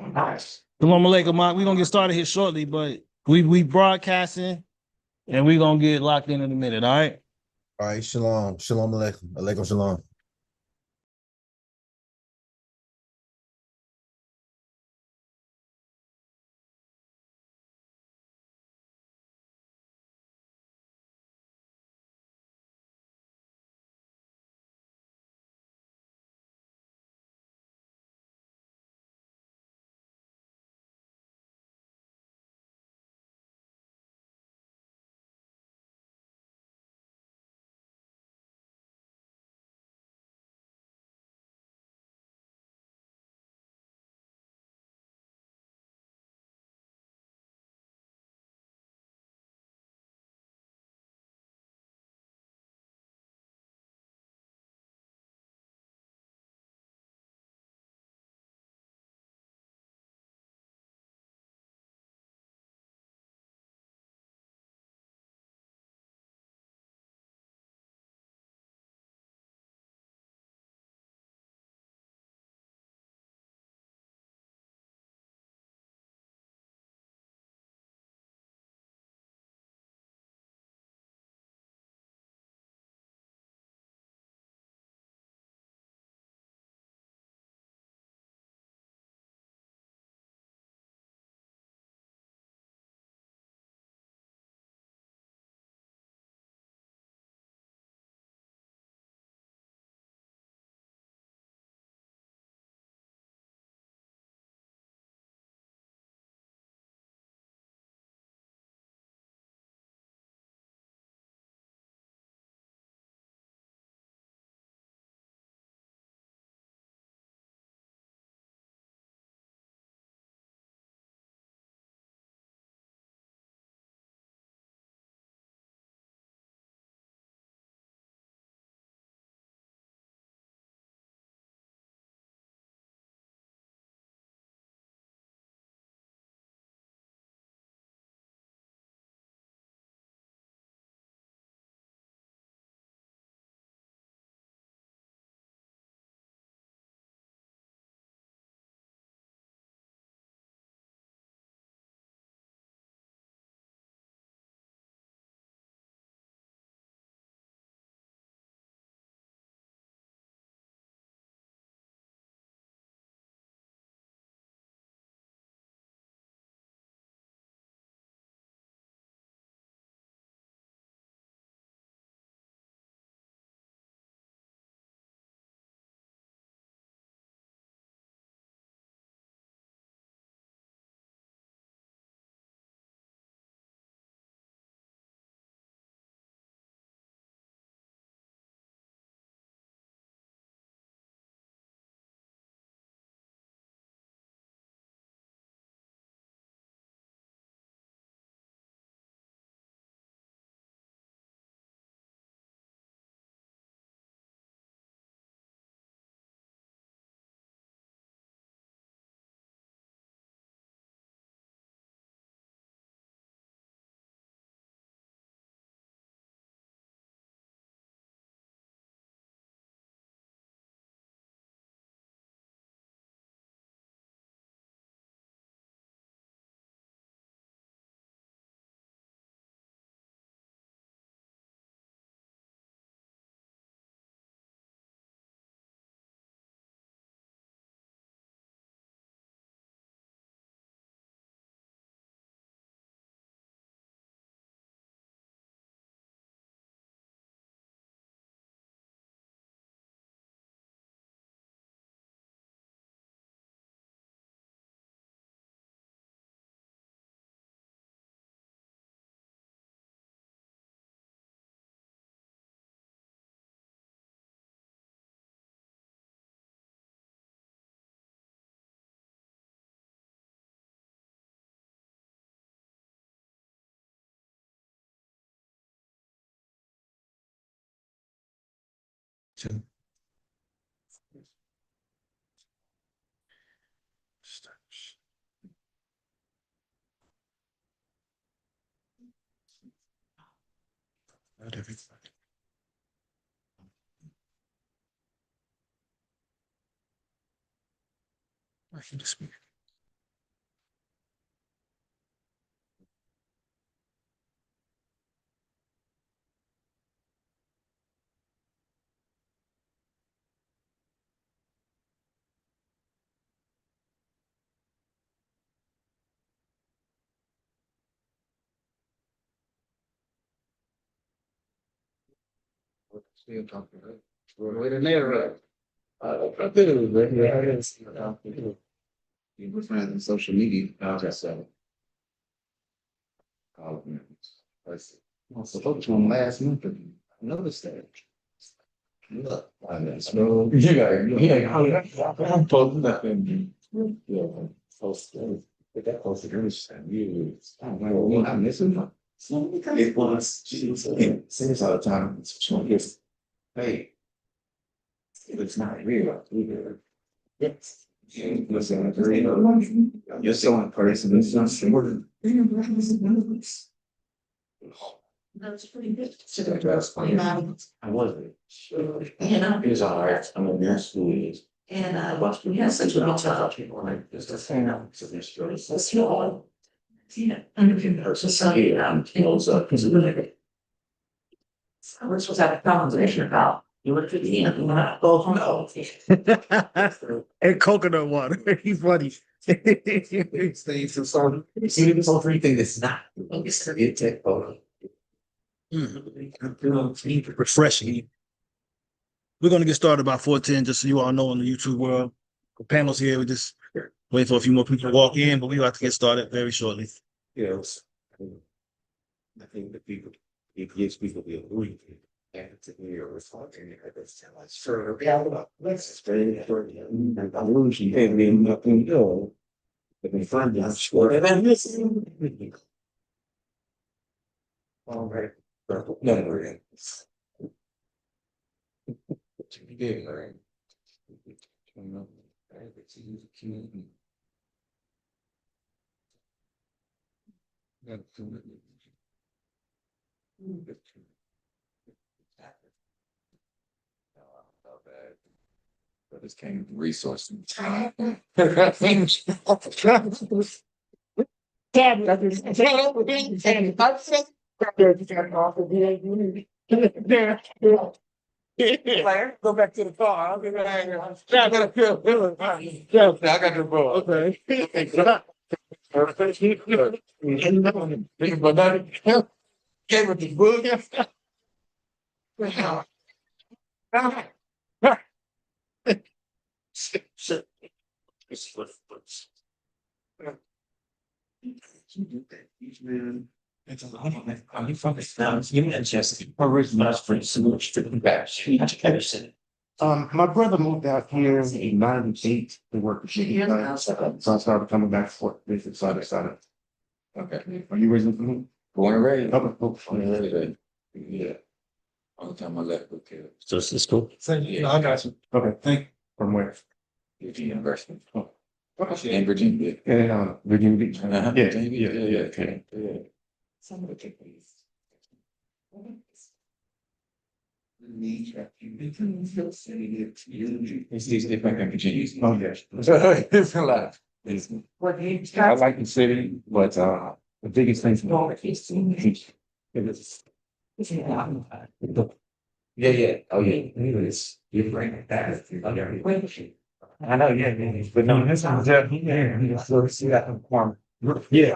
Shalom alaikum, Mark. We're gonna get started here shortly, but we broadcasting and we're gonna get locked in a minute, all right? All right, shalom. Shalom alaikum. Alaikum shalom. Not everybody. I can just speak. Still talking, right? Wait a minute. I did it, right? Yeah, I didn't see it. You were friends on social media. So. Oh, man. I spoke to him last month. And I noticed that. Look, I know. I'm posting nothing. Yeah, posted. But that posted everything. You, I don't know what I'm missing. It was, she was saying all the time. She just, hey, it's not real. Yes. Listen, you're so in person. It's not sure. That's pretty good. I wasn't. It was all right. I mean, that's who it is. And we had such a good time. People like just a fan. So there's really so small. Yeah. Society close up. It's really good. I was supposed to have a conversation about you look at the end, you want to go home. And coconut water. He's funny. Stays and so see this whole three thing that's not it's a tech photo. Refreshing. We're gonna get started about 4:10, just so you all know in the YouTube world. The panel's here. We just wait for a few more people to walk in, but we about to get started very shortly. Yes. I think the people, it gives people the agree. And to me, or talking, sure, let's stay for the illusion, and then nothing go. But they find out, sure, and then this. All right, no, we're in. What you did, right? But this came from resources. Go back to the car. I'll be back. I got the ball. Okay. But that came with the book. Man. It's a lot of it. You from the sounds, you and Jessica original for some stricken back. My brother moved out here in '98 to work with me. So I started coming back for visit, so I decided. Okay. Are you originally from here? Born and raised. Okay. Yeah. All the time I left with kids. So this is cool. Yeah, I got you. Okay, thank you. From where? University. Oh. Okay. In Virginia. And Virginia Beach. Yeah. Okay. Yeah. Some of the techniques. It's these different in Virginia. Oh, yes. It's a lot. I like the city, but the biggest thing for me is yeah. Oh, yeah. It's different. I know, yeah. But no, this one's yeah. So see that form. Yeah.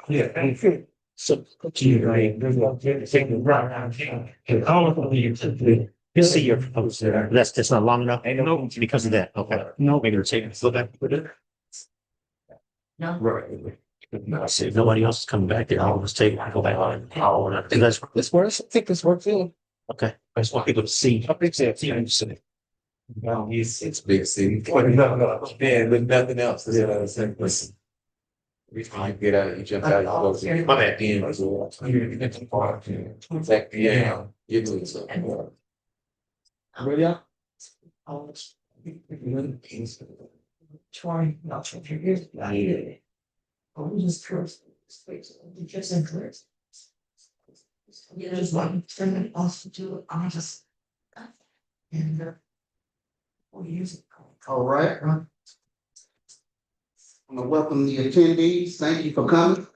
So, right? Take the right. All of you. You see your post there. That's not long enough. No, because of that. Okay. No, maybe they're taking a back with it. No. Right. No, see, if nobody else is coming back there, I'll just take go back on it. I think this works. I think this works too. Okay. I just want people to see. How big is it? Well, it's big city. No. Man, with nothing else. You know what I'm saying? Listen. Every time you get out, you jump out, you go to my at the end as well. You get to the park. Exactly. Yeah. You're doing something. Ready up? Trying not to forget. I need it. I'm just cursed. Just encouraged. Yeah, there's one thing else to do. I just and we use it. All right. I'm gonna welcome the attendees. Thank you for coming.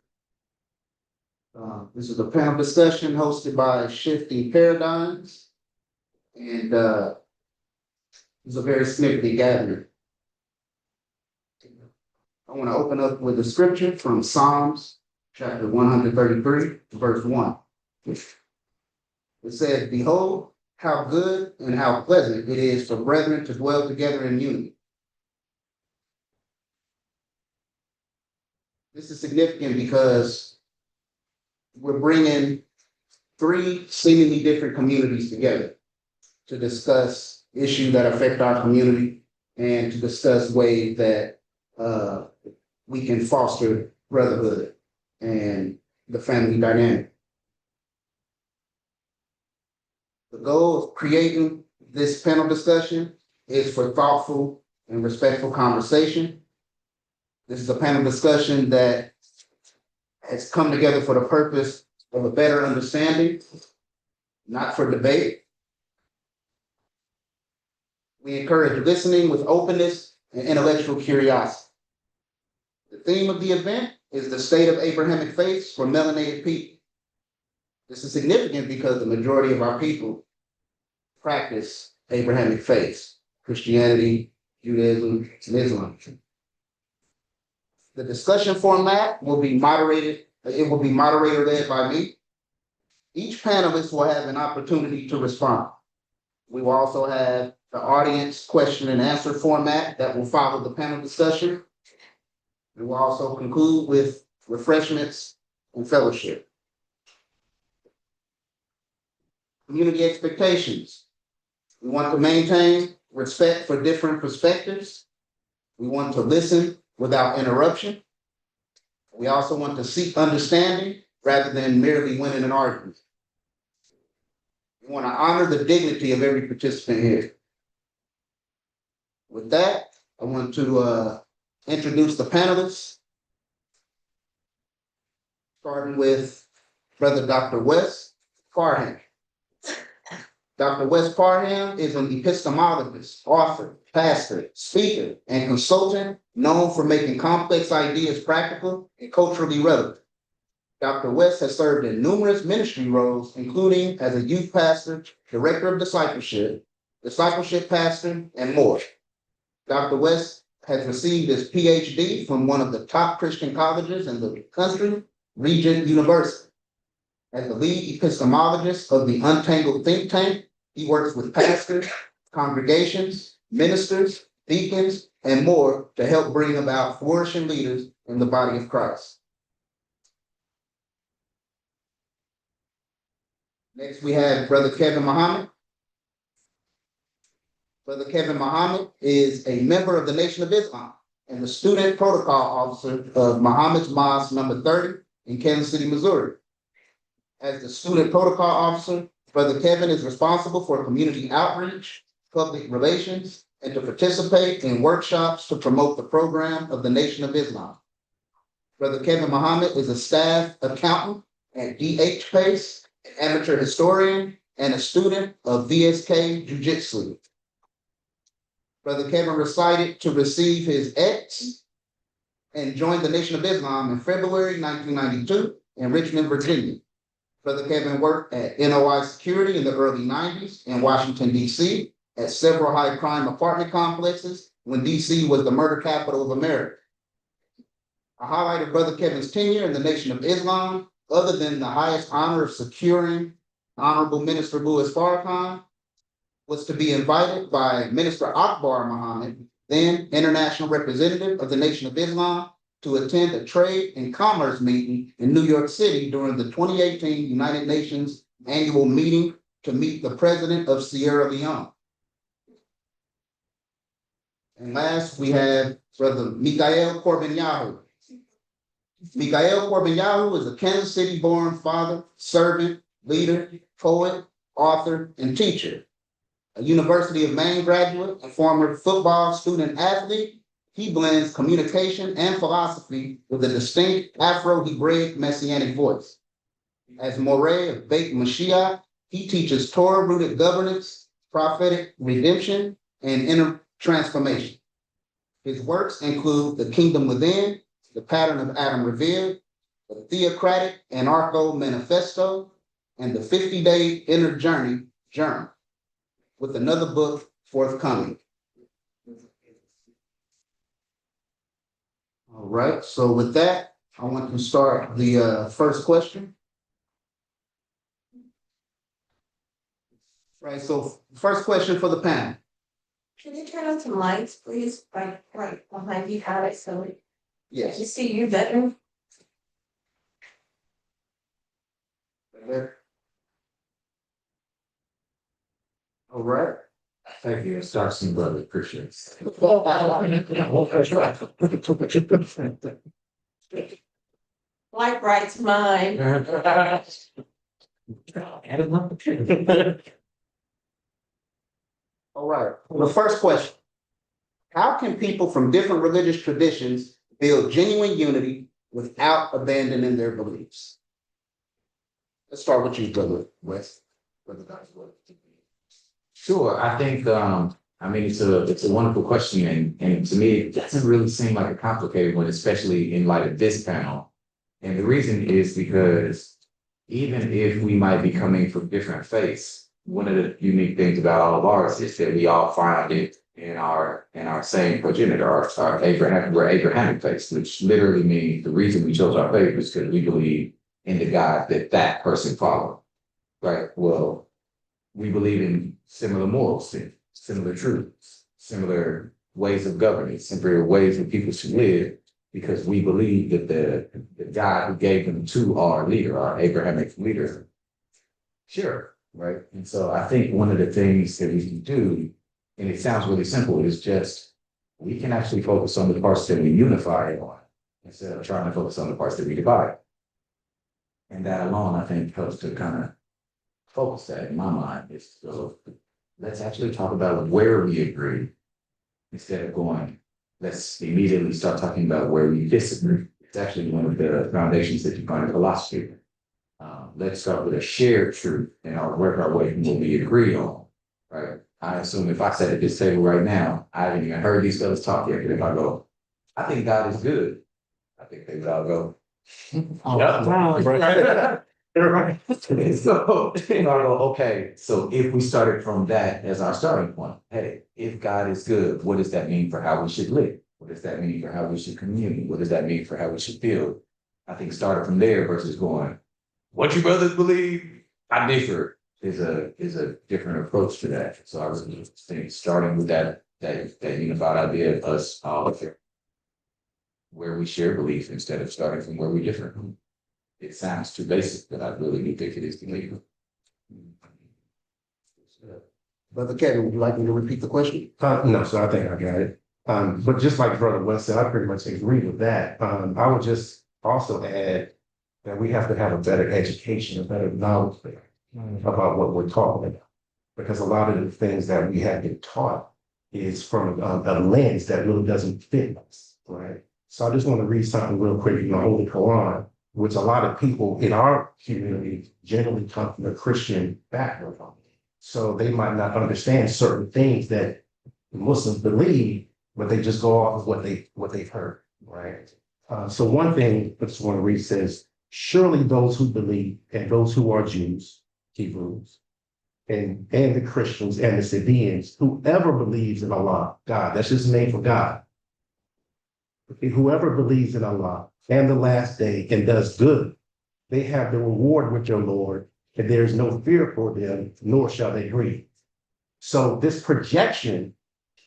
This is a panel discussion hosted by Shifting Paradigms. And it's a very significant gathering. I want to open up with a scripture from Psalms chapter 133, verse 1. It says, "Behold, how good and how pleasant it is for brethren to dwell together in unity. This is significant because we're bringing three seemingly different communities together to discuss issues that affect our community and to discuss ways that we can foster brotherhood and the family dynamic. The goal of creating this panel discussion is for thoughtful and respectful conversation. This is a panel discussion that has come together for the purpose of a better understanding, not for debate. We encourage listening with openness and intellectual curiosity. The theme of the event is the state of Abrahamic faiths for melanated people. This is significant because the majority of our people practice Abrahamic faiths, Christianity, Judaism, and Islam. The discussion format will be moderated. It will be moderator-led by me. Each panelist will have an opportunity to respond. We will also have the audience question and answer format that will follow the panel discussion. We will also conclude with refreshments and fellowship. Community expectations. We want to maintain respect for different perspectives. We want to listen without interruption. We also want to seek understanding rather than merely winning an argument. We want to honor the dignity of every participant here. With that, I want to introduce the panelists, starting with Brother Dr. Wes Parham. Dr. Wes Parham is an epistemologist, author, pastor, speaker, and consultant known for making complex ideas practical and culturally relevant. Dr. West has served in numerous ministry roles, including as a youth pastor, director of discipleship, discipleship pastor, and more. Dr. West has received his PhD from one of the top Christian colleges in the country, Regent University. As the lead epistemologist of the Untangled think tank, he works with pastors, congregations, ministers, deacons, and more to help bring about flourishing leaders in the body of Christ. Next, we have Brother Kevin Muhammad. Brother Kevin Muhammad is a member of the Nation of Islam and the student protocol officer of Muhammad's Mosque number 30 in Kansas City, Missouri. As the student protocol officer, Brother Kevin is responsible for community outreach, public relations, and to participate in workshops to promote the program of the Nation of Islam. Brother Kevin Muhammad is a staff accountant at DH Pace, an amateur historian, and a student of VSK Jiu-Jitsu. Brother Kevin recited to receive his X and joined the Nation of Islam in February 1992 in Richmond, Virginia. Brother Kevin worked at NOI Security in the early 90s in Washington, D.C. at several high crime apartment complexes when D.C. was the murder capital of America. A highlight of Brother Kevin's tenure in the Nation of Islam, other than the highest honor of securing Honorable Minister Louis Farrakhan, was to be invited by Minister Akbar Muhammad, then international representative of the Nation of Islam, to attend a trade and commerce meeting in New York City during the 2018 United Nations annual meeting to meet the president of Sierra Leone. And last, we have Brother Mikhail Corbin-Yahu. Mikhail Corbin-Yahu is a Kansas City-born father, servant, leader, poet, author, and teacher. A University of Maine graduate and former football student athlete, he blends communication and philosophy with a distinct Afro-Hebraic messianic voice. As Moreh of Beit Mashiach, he teaches Torah-rooted governance, prophetic redemption, and inner transformation. His works include The Kingdom Within, The Pattern of Adam Revealed, The Theocratic Anarcho Manifesto, and The 50-Day Inner Journey, with another book forthcoming. All right, so with that, I want to start the first question. Right, so first question for the panel. Can you turn on some lights, please, right behind you, Alex, so we Yes. can see you better? All right. Thank you. Start some brother Christians. Light bright's mine. All right, the first question. How can people from different religious traditions build genuine unity without abandoning their beliefs? Let's start with you, Brother West. Brother Dr. Sure, I think, I mean, it's a wonderful question, and to me, it doesn't really seem like a complicated one, especially in light of this panel. And the reason is because even if we might be coming from different faiths, one of the unique things about all of ours is that we all find it in our same progenitor, our Abrahamic, we're Abrahamic faiths, which literally means the reason we chose our faith is because we believe in the God that person followed. Right? Well, we believe in similar morals, similar truths, similar ways of governing, similar ways that people should live, because we believe that the God who gave them to our leader, our Abrahamic leader, sure, right? And so I think one of the things that we can do, and it sounds really simple, is just we can actually focus on the parts that we unify on instead of trying to focus on the parts that we divide. And that alone, I think, helps to kind of focus that in my mind. Is so let's actually talk about where we agree instead of going, let's immediately start talking about where we disagree. It's actually one of the foundations that you find in philosophy. Let's start with a shared truth and work our way from what we agree on, right? I assume if I sat at this table right now, I haven't even heard these fellas talk yet, but if I go, I think God is good, I think they would all go, right. So, I go, okay, so if we started from that as our starting point, hey, if God is good, what does that mean for how we should live? What does that mean for how we should commune? What does that mean for how we should feel? I think starting from there versus going, what you brothers believe, I differ, is a different approach to that. So I was think starting with that unified idea of us all where we share beliefs instead of starting from where we differ. It sounds too basic, but I really do think it is the legal. Brother Kevin, would you like me to repeat the question? No, so I think I got it. But just like Brother West said, I pretty much agree with that. I would just also add that we have to have a better education, a better knowledge about what we're talking about. Because a lot of the things that we have been taught is from a lens that really doesn't fit us, right? So I just want to read something real quick in the Holy Quran, which a lot of people in our community generally come from a Christian background. So they might not understand certain things that Muslims believe, but they just go off of what they've heard, right? So one thing I just want to read says, surely those who believe and those who are Jews, Hebrews, and the Christians and the Sabaeans, whoever believes in Allah, God, that's just name for God. Whoever believes in Allah and the last day and does good, they have the reward with your Lord, and there is no fear for them, nor shall they grieve. So this projection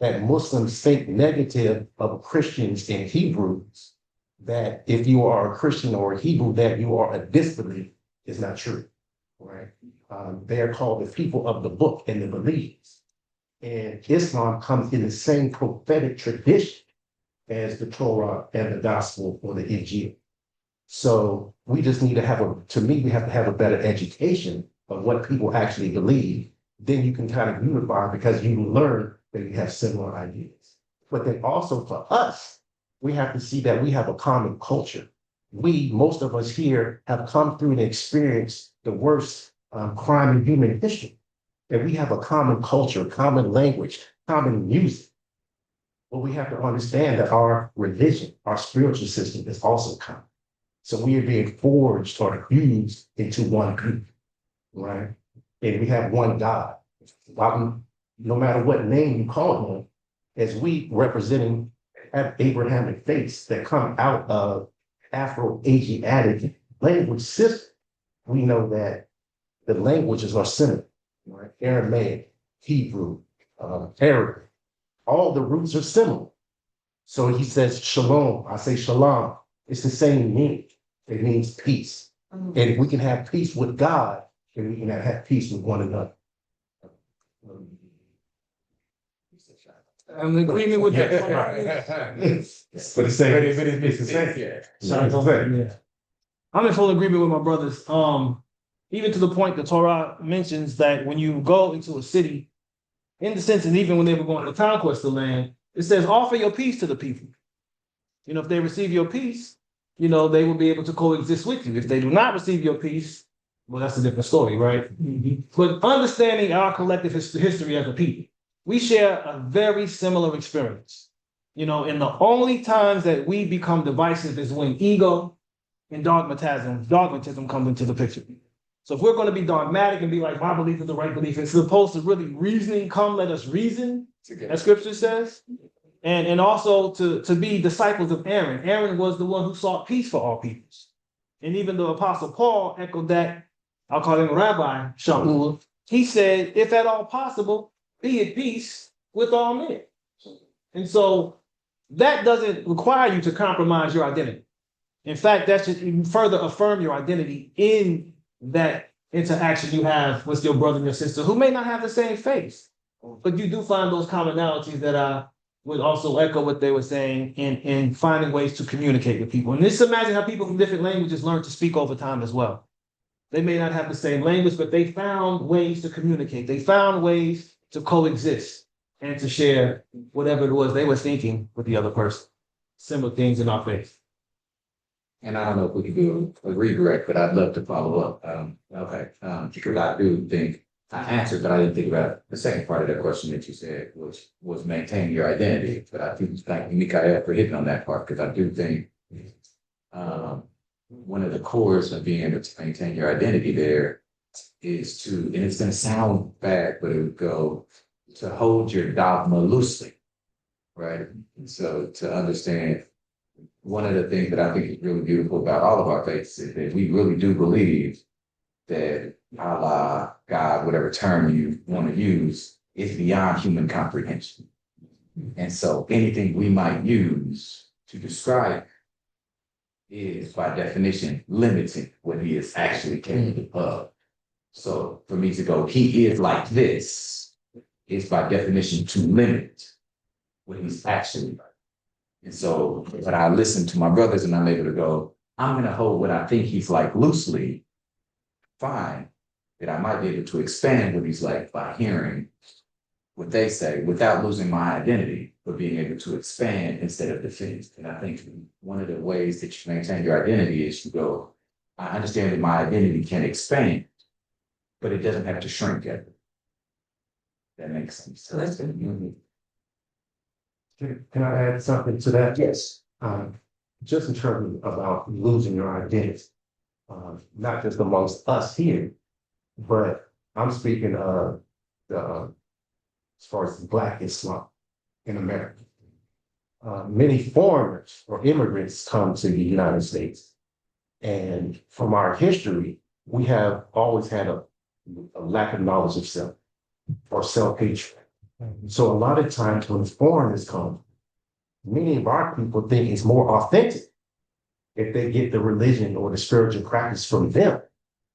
that Muslims think negative of Christians and Hebrews, that if you are a Christian or a Hebrew, that you are a disbeliever, is not true, right? They are called the people of the book and the beliefs. And Islam comes in the same prophetic tradition as the Torah and the Gospel or the Injil. So we just need to we have to have a better education of what people actually believe. Then you can kind of unify because you learn that you have similar ideas. But then also for us, we have to see that we have a common culture. Most of us here have come through and experienced the worst crime in human history. And we have a common culture, common language, common music. But we have to understand that our religion, our spiritual system is also common. So we are being forged or fused into one group, right? And we have one God. No matter what name you call him, as we representing Abrahamic faiths that come out of Afro-Asiatic language system, we know that the languages are similar. right? Aramaic, Hebrew, Arabic. All the roots are similar. So he says shalom. I say shalom. It's the same meaning. It means peace. And if we can have peace with God, then we can have peace with one another. I'm in agreement with that. But it's the same. Yeah. I'm in full agreement with my brothers. Even to the point the Torah mentions that when you go into a city, in the sense, and even when they were going to conquest the land, it says offer your peace to the people. You know, if they receive your peace, you know, they will be able to coexist with you. If they do not receive your peace, well, that's a different story, right? But understanding our collective history as a people, we share a very similar experience. You know, and the only times that we become divisive is when ego and dogmatism comes into the picture. So if we're going to be dogmatic and be like, my belief is the right belief, it's supposed to really reasoning, come, let us reason, as scripture says. And also to be disciples of Aaron. Aaron was the one who sought peace for all peoples. And even the Apostle Paul echoed that, I'll call him Rabbi Shaul. He said, if at all possible, be at peace with all men. And so that doesn't require you to compromise your identity. In fact, that should even further affirm your identity in that interaction you have with your brother and your sister who may not have the same faith, but you do find those commonalities that I would also echo what they were saying in finding ways to communicate with people. And just imagine how people from different languages learn to speak over time as well. They may not have the same language, but they found ways to communicate. They found ways to coexist and to share whatever it was they were thinking with the other person. Similar things in our faith. And I don't know if we can do a redirect, but I'd love to follow up. Because I do think I answered, but I didn't think about the second part of that question that you said, which was maintain your identity. But I do thank Mikael for hitting on that part, because I do think one of the cores of being able to maintain your identity there is to, and it's going to sound bad, but it would go to hold your dogma loosely, right? And so to understand, one of the things that I think is really beautiful about all of our faiths is that we really do believe that Allah, God, whatever term you want to use, is beyond human comprehension. And so anything we might use to describe is by definition limiting what he is actually capable of. So for me to go, he is like this, is by definition to limit what he's actually like. And so when I listen to my brothers and I'm able to go, I'm going to hold what I think he's like loosely, fine, that I might be able to expand what he's like by hearing what they say without losing my identity, but being able to expand instead of defend. And I think one of the ways that you maintain your identity is you go, I understand that my identity can expand, but it doesn't have to shrink at it. That makes sense. So that's good. Can I add something to that? Yes. Just in terms about losing your identity, not just amongst us here, but I'm speaking of the as far as Black Islam in America. Many foreigners or immigrants come to the United States, and from our history, we have always had a lack of knowledge of self or self-hatred. So a lot of times when foreigners come, many of our people think it's more authentic if they get the religion or the spiritual practice from them,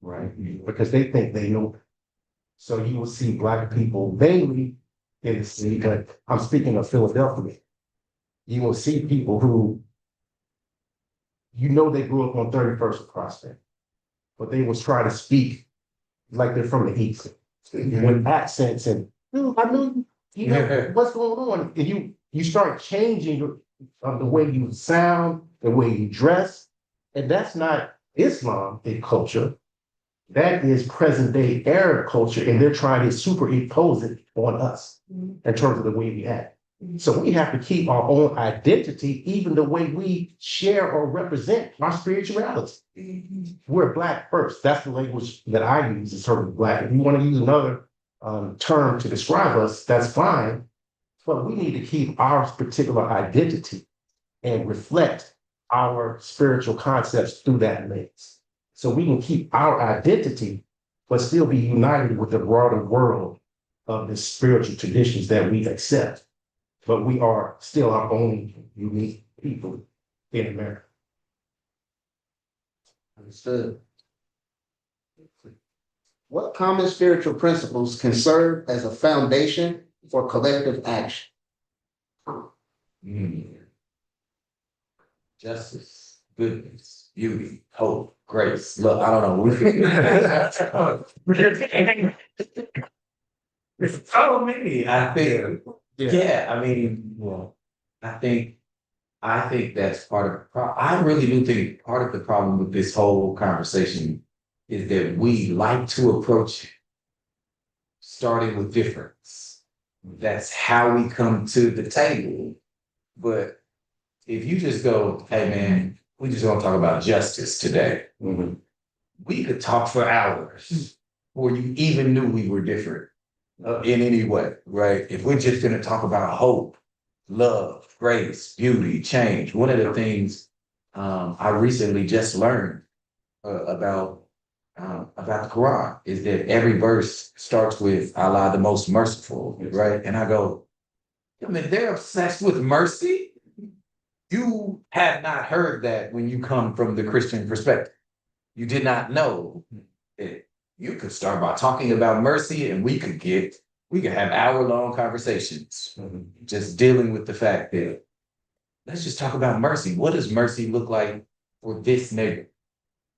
right? Because they think they know. So you will see Black people mainly in the city, but I'm speaking of Philadelphia. You will see people who, you know, they grew up on 31st and Prospect, but they will try to speak like they're from the East, with accents and, I knew you know, what's going on? And you start changing the way you sound, the way you dress. And that's not Islam in culture. That is present day Arab culture. And they're trying to superimpose it on us in terms of the way we act. So we have to keep our own identity, even the way we share or represent our spirituality. We're Black first. That's the language that I use in terms of Black. If you want to use another term to describe us, that's fine. But we need to keep our particular identity and reflect our spiritual concepts through that lens. So we can keep our identity, but still be united with the broader world of the spiritual traditions that we accept. But we are still our own unique people in America. Understood. What common spiritual principles can serve as a foundation for collective action? Justice, goodness, beauty, hope, grace. Look, I don't know. It's so many. I think. Yeah, I mean, well, I think that's part of the problem. I really do think part of the problem with this whole conversation is that we like to approach it starting with difference. That's how we come to the table. But if you just go, hey man, we just want to talk about justice today. We could talk for hours before you even knew we were different in any way, right? If we're just going to talk about hope, love, grace, beauty, change. One of the things I recently just learned about the Quran is that every verse starts with Allah the most merciful, right? And I go, I mean, they're obsessed with mercy. You have not heard that when you come from the Christian perspective. You did not know that you could start by talking about mercy and we could have hour-long conversations just dealing with the fact that let's just talk about mercy. What does mercy look like for this neighbor?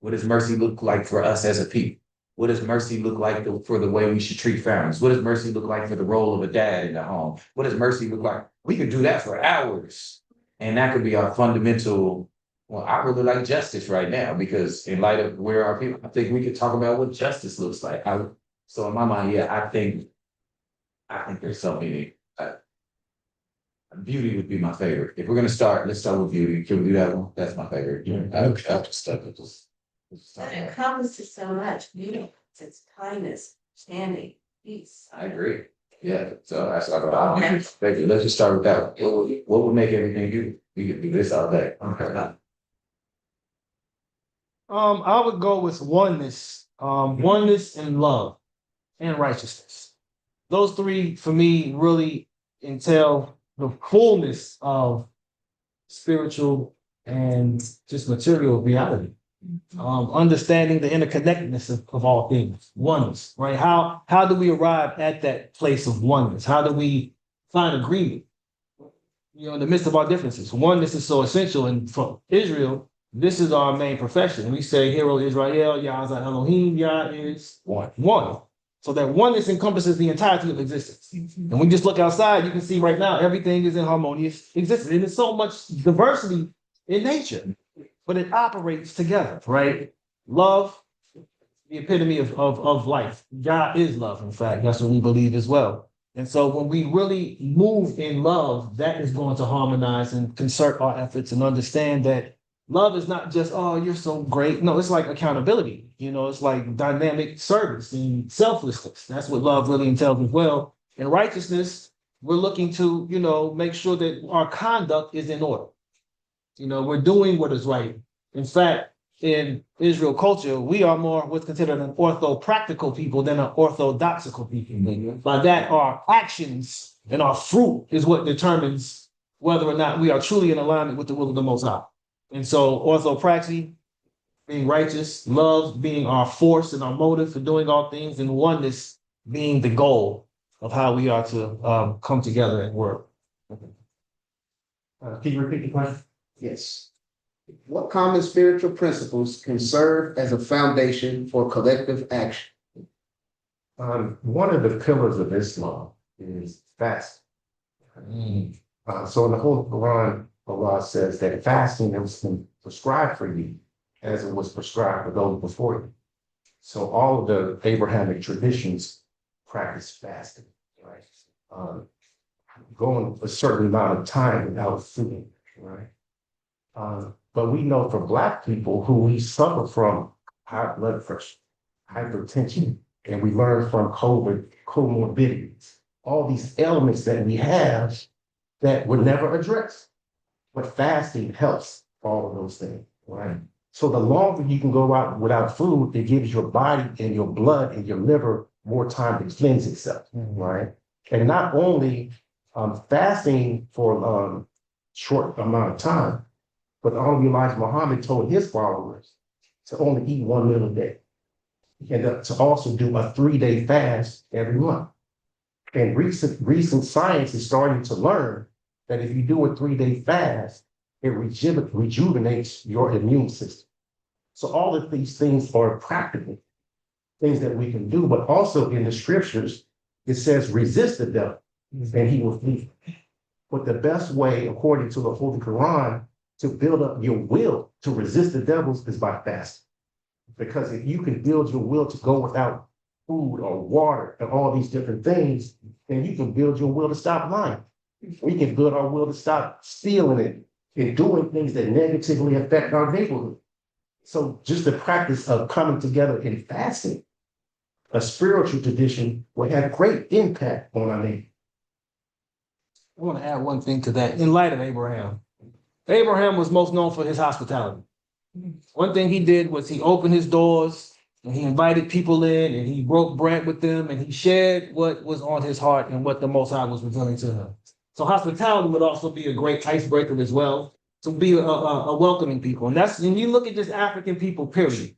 What does mercy look like for us as a people? What does mercy look like for the way we should treat families? What does mercy look like for the role of a dad in the home? What does mercy look like? We could do that for hours. And that could be our fundamental, well, I really like justice right now because in light of where our people, I think we could talk about what justice looks like. So in my mind, yeah, I think there's so many. Beauty would be my favorite. If we're gonna start, let's start with beauty. Can we do that one? That's my favorite. I'll just stuck with this. That encompasses so much, beauty, it's kindness, standing, peace. I agree. Yeah, so that's all. Thank you. Let's just start with that. What would make everything beautiful? We could do this all day. Okay. I would go with oneness, oneness and love and righteousness. Those three for me really entail the fullness of spiritual and just material reality. Understanding the interconnectedness of all things, oneness, right? How do we arrive at that place of oneness? How do we find agreement? You know, in the midst of our differences, oneness is so essential. And for Israel, this is our main profession. We say, "Hero Israel, Yah is Elohim, Yah is one." So that oneness encompasses the entirety of existence. And we just look outside, you can see right now everything is in harmonious existence. And there's so much diversity in nature, but it operates together, right? Love, the epitome of life. God is love, in fact. That's what we believe as well. And so when we really move in love, that is going to harmonize and concert our efforts and understand that love is not just, oh, you're so great. No, it's like accountability. You know, it's like dynamic service and selflessness. That's what love really entails as well. And righteousness, we're looking to, you know, make sure that our conduct is in order. You know, we're doing what is right. In fact, in Israel culture, we are more what's considered an orthopractical people than an orthodoxical people. By that, our actions and our fruit is what determines whether or not we are truly in alignment with the will of the Most High. And so orthopraxy, being righteous, love being our force and our motive for doing all things, and oneness being the goal of how we are to come together and work. Can you repeat the question? Yes. What common spiritual principles can serve as a foundation for collective action? One of the pillars of Islam is fasting. So in the whole Quran, Allah says that fasting was prescribed for you as it was prescribed for those before you. So all of the Abrahamic traditions practice fasting, right? Going a certain amount of time without food, right? But we know for Black people who we suffer from high blood pressure, hypertension, and we learn from COVID comorbidities, all these elements that we have that were never addressed. But fasting helps all of those things, right? So the longer you can go out without food, it gives your body and your blood and your liver more time to cleanse itself, right? And not only fasting for short amount of time, but the Honorable Elijah Muhammad told his followers to only eat one meal a day, and to also do a 3-day fast every month. And recent science is starting to learn that if you do a 3-day fast, it rejuvenates your immune system. So all of these things are practical things that we can do, but also in the scriptures, it says resist the devil and he will flee. But the best way, according to the Holy Quran, to build up your will to resist the devils is by fasting. Because if you can build your will to go without food or water and all these different things, then you can build your will to stop lying. We can build our will to stop stealing it and doing things that negatively affect our neighborhood. So just the practice of coming together in fasting, a spiritual tradition, will have great impact on our neighbor. I want to add one thing to that. In light of Abraham, Abraham was most known for his hospitality. One thing he did was he opened his doors and he invited people in and he broke bread with them and he shared what was on his heart and what the Most High was revealing to him. So hospitality would also be a great icebreaker as well, to be a welcoming people. And that's, when you look at just African people, period.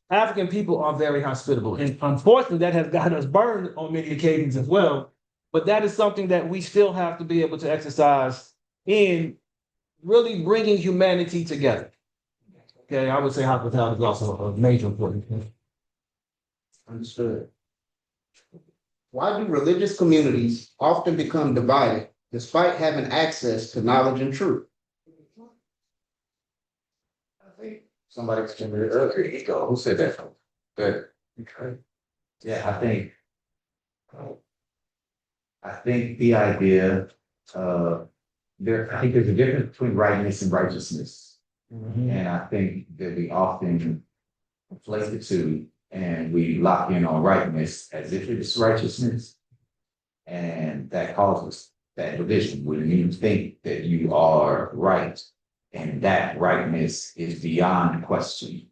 African people are very hospitable. And unfortunately, that has got us burned on many occasions as well. But that is something that we still have to be able to exercise in really bringing humanity together. Okay, I would say hospitality is also a major important thing. Understood. Why do religious communities often become divided despite having access to knowledge and truth? I think somebody explained it earlier, ego, who said that? But, yeah, I think the idea, I think there's a difference between rightness and righteousness. And I think that we often conflate the two and we lock in on rightness as if it's righteousness. And that causes that division when you think that you are right and that rightness is beyond question.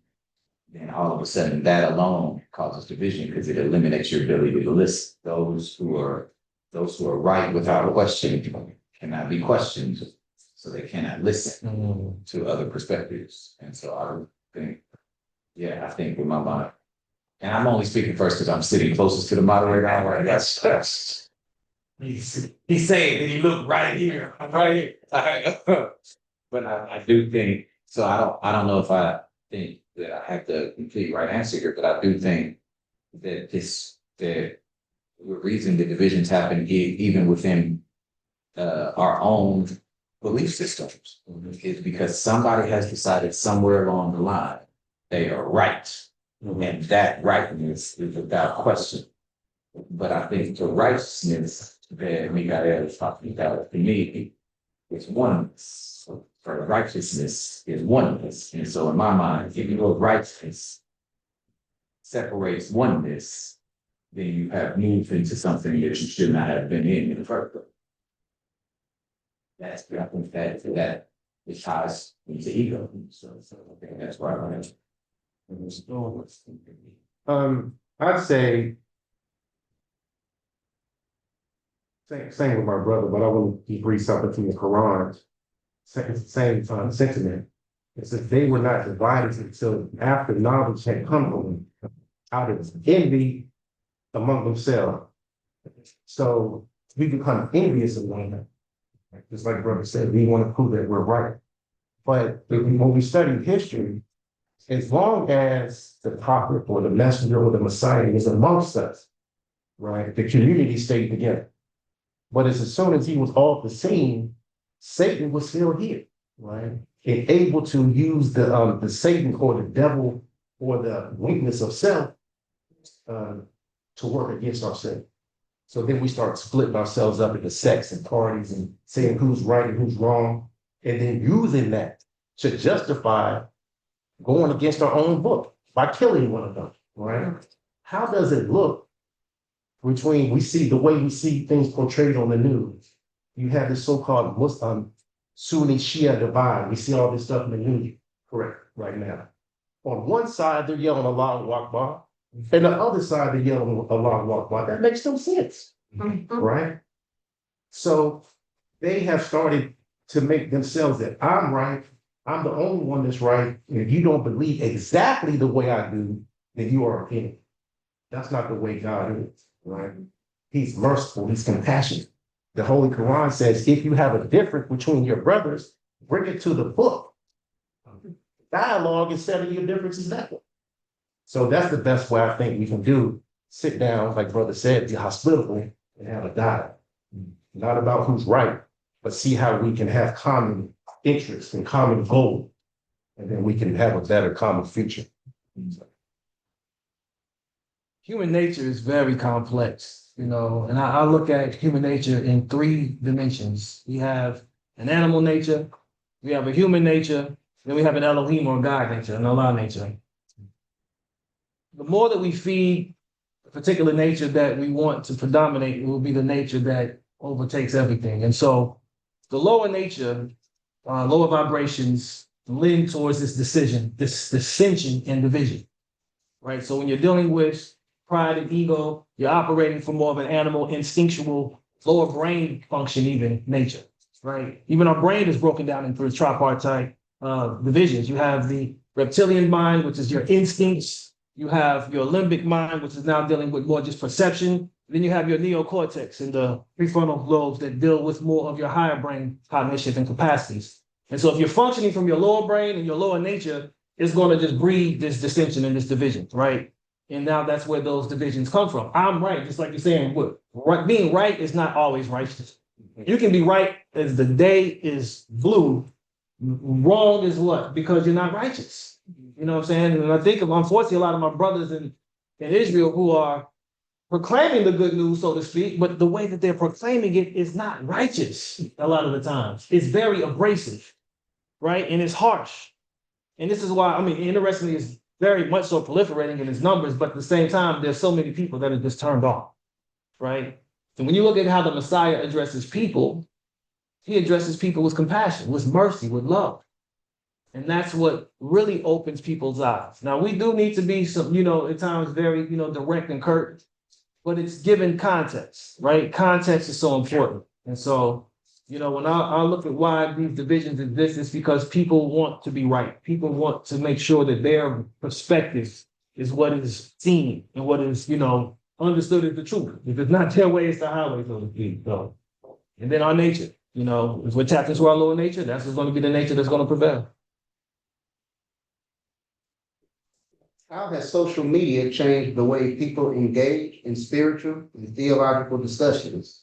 Then all of a sudden that alone causes division because it eliminates your ability to listen. Those who are right without a question cannot be questioned. So they cannot listen to other perspectives. And so I think, I think with my mind, and I'm only speaking first because I'm sitting closest to the moderator. I'm like, that's he's saying that he looked right here. I'm right here. But I do think, so I don't know if I think that I have the complete right answer here, but I do think that the reason the divisions happen even within our own belief systems is because somebody has decided somewhere along the line they are right. And that rightness is without question. But I think the righteousness that Mikael is talking about, to me, is oneness. For righteousness is oneness. And so in my mind, if you know righteousness separates oneness, then you have moved into something that you should not have been in the first place. I think that it ties into ego. So I think that's why I want to. I'd say same with my brother, but I want to read something from the Quran. Same sentiment. It says they were not divided until after knowledge had come to them out of envy among themselves. So we become envious of one another. Just like brother said, we want to prove that we're right. But when we study history, as long as the prophet or the messenger or the Messiah is amongst us, right, the community stayed together. But as soon as he was off the scene, Satan was still here, right? And able to use the Satan or the devil or the weakness of self to work against ourselves. So then we start splitting ourselves up into sects and parties and saying who's right and who's wrong, and then using that to justify going against our own book by killing one another, right? How does it look between the way we see things portrayed on the news? You have this so-called Muslim Sunni Shia divide. We see all this stuff in the news, correct, right now. On one side, they're yelling Allahu Akbar, and the other side, they're yelling Allahu Akbar. That makes no sense, right? So they have started to make themselves that I'm right, I'm the only one that's right, and if you don't believe exactly the way I do, then you are a enemy. That's not the way God is, right? He's merciful, he's compassionate. The Holy Quran says, if you have a difference between your brothers, bring it to the book. Dialogue and settle your differences that way. So that's the best way I think we can do. Sit down, like brother said, be hospitable and have a dialogue. Not about who's right, but see how we can have common interests and common goal. And then we can have a better common future. Human nature is very complex, and I look at human nature in 3 dimensions. We have an animal nature, we have a human nature, then we have an Elohim or God nature, an Allah nature. The more that we feed a particular nature that we want to predominate, it will be the nature that overtakes everything. And so the lower nature, lower vibrations lean towards this dissension and division, right? So when you're dealing with pride and ego, you're operating from more of an animal, instinctual, lower brain function, even nature, right? Even our brain is broken down into tripartite divisions. You have the reptilian mind, which is your instincts. You have your limbic mind, which is now dealing with more just perception. Then you have your neocortex and the prefrontal lobes that deal with more of your higher brain cognition and capacities. And so if you're functioning from your lower brain and your lower nature, it's going to just breed this dissension and this division, right? And now that's where those divisions come from. I'm right, just like you're saying, being right is not always righteous. You can be right as the day is blue. Wrong is what? Because you're not righteous. You know what I'm saying? And I think unfortunately, a lot of my brothers in Israel who are proclaiming the good news, so to speak, but the way that they're proclaiming it is not righteous a lot of the times. It's very abrasive, right? And it's harsh. And this is why, interestingly, it's very much so proliferating in its numbers, but at the same time, there's so many people that are just turned off, right? And when you look at how the Messiah addresses people, he addresses people with compassion, with mercy, with love. And that's what really opens people's eyes. Now, we do need to be at times very, direct and curt, but it's given context, right? Context is so important. And so, when I look at why these divisions exist, it's because people want to be right. People want to make sure that their perspective is what is seen and what is, understood as the truth. If it's not their way, it's the highway, so to speak. So, and then our nature, if we're tapped into our lower nature, that's what's going to be the nature that's going to prevail. How has social media changed the way people engage in spiritual and theological discussions?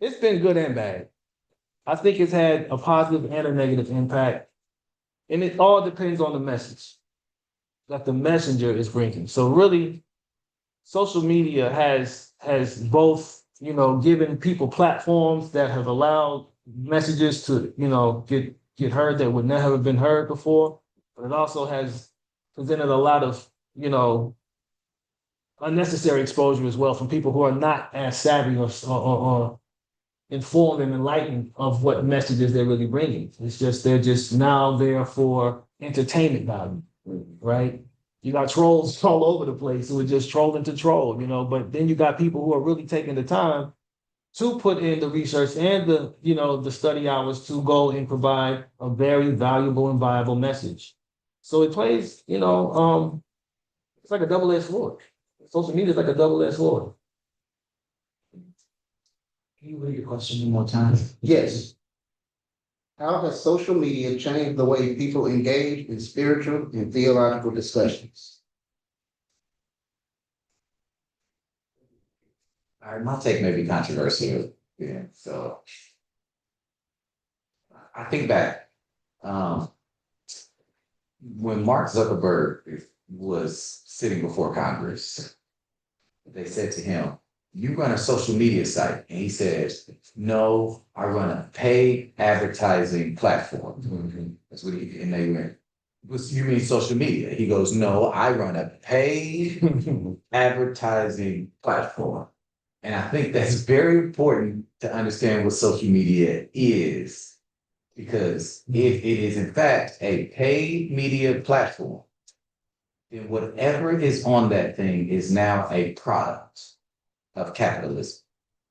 It's been good and bad. I think it's had a positive and a negative impact. And it all depends on the message that the messenger is bringing. So really, social media has both, given people platforms that have allowed messages to, get heard that would never have been heard before. But it also has presented a lot of, unnecessary exposure as well from people who are not as savvy or informed and enlightened of what messages they're really bringing. It's just, they're just now there for entertainment value, right? You got trolls all over the place who are just trolling to troll, but then you got people who are really taking the time to put in the research and the study hours to go and provide a very valuable and viable message. So it plays, it's like a double-edged sword. Social media is like a double-edged sword. Can you read your question one more time? Yes. How has social media changed the way people engage in spiritual and theological discussions? All right, my take may be controversial. Yeah, so I think back when Mark Zuckerberg was sitting before Congress, they said to him, "You run a social media site," and he said, "No, I run a paid advertising platform." That's what and they went, "You mean social media?" He goes, "No, I run a paid advertising platform." And I think that's very important to understand what social media is. Because if it is in fact a paid media platform, then whatever is on that thing is now a product of capitalism.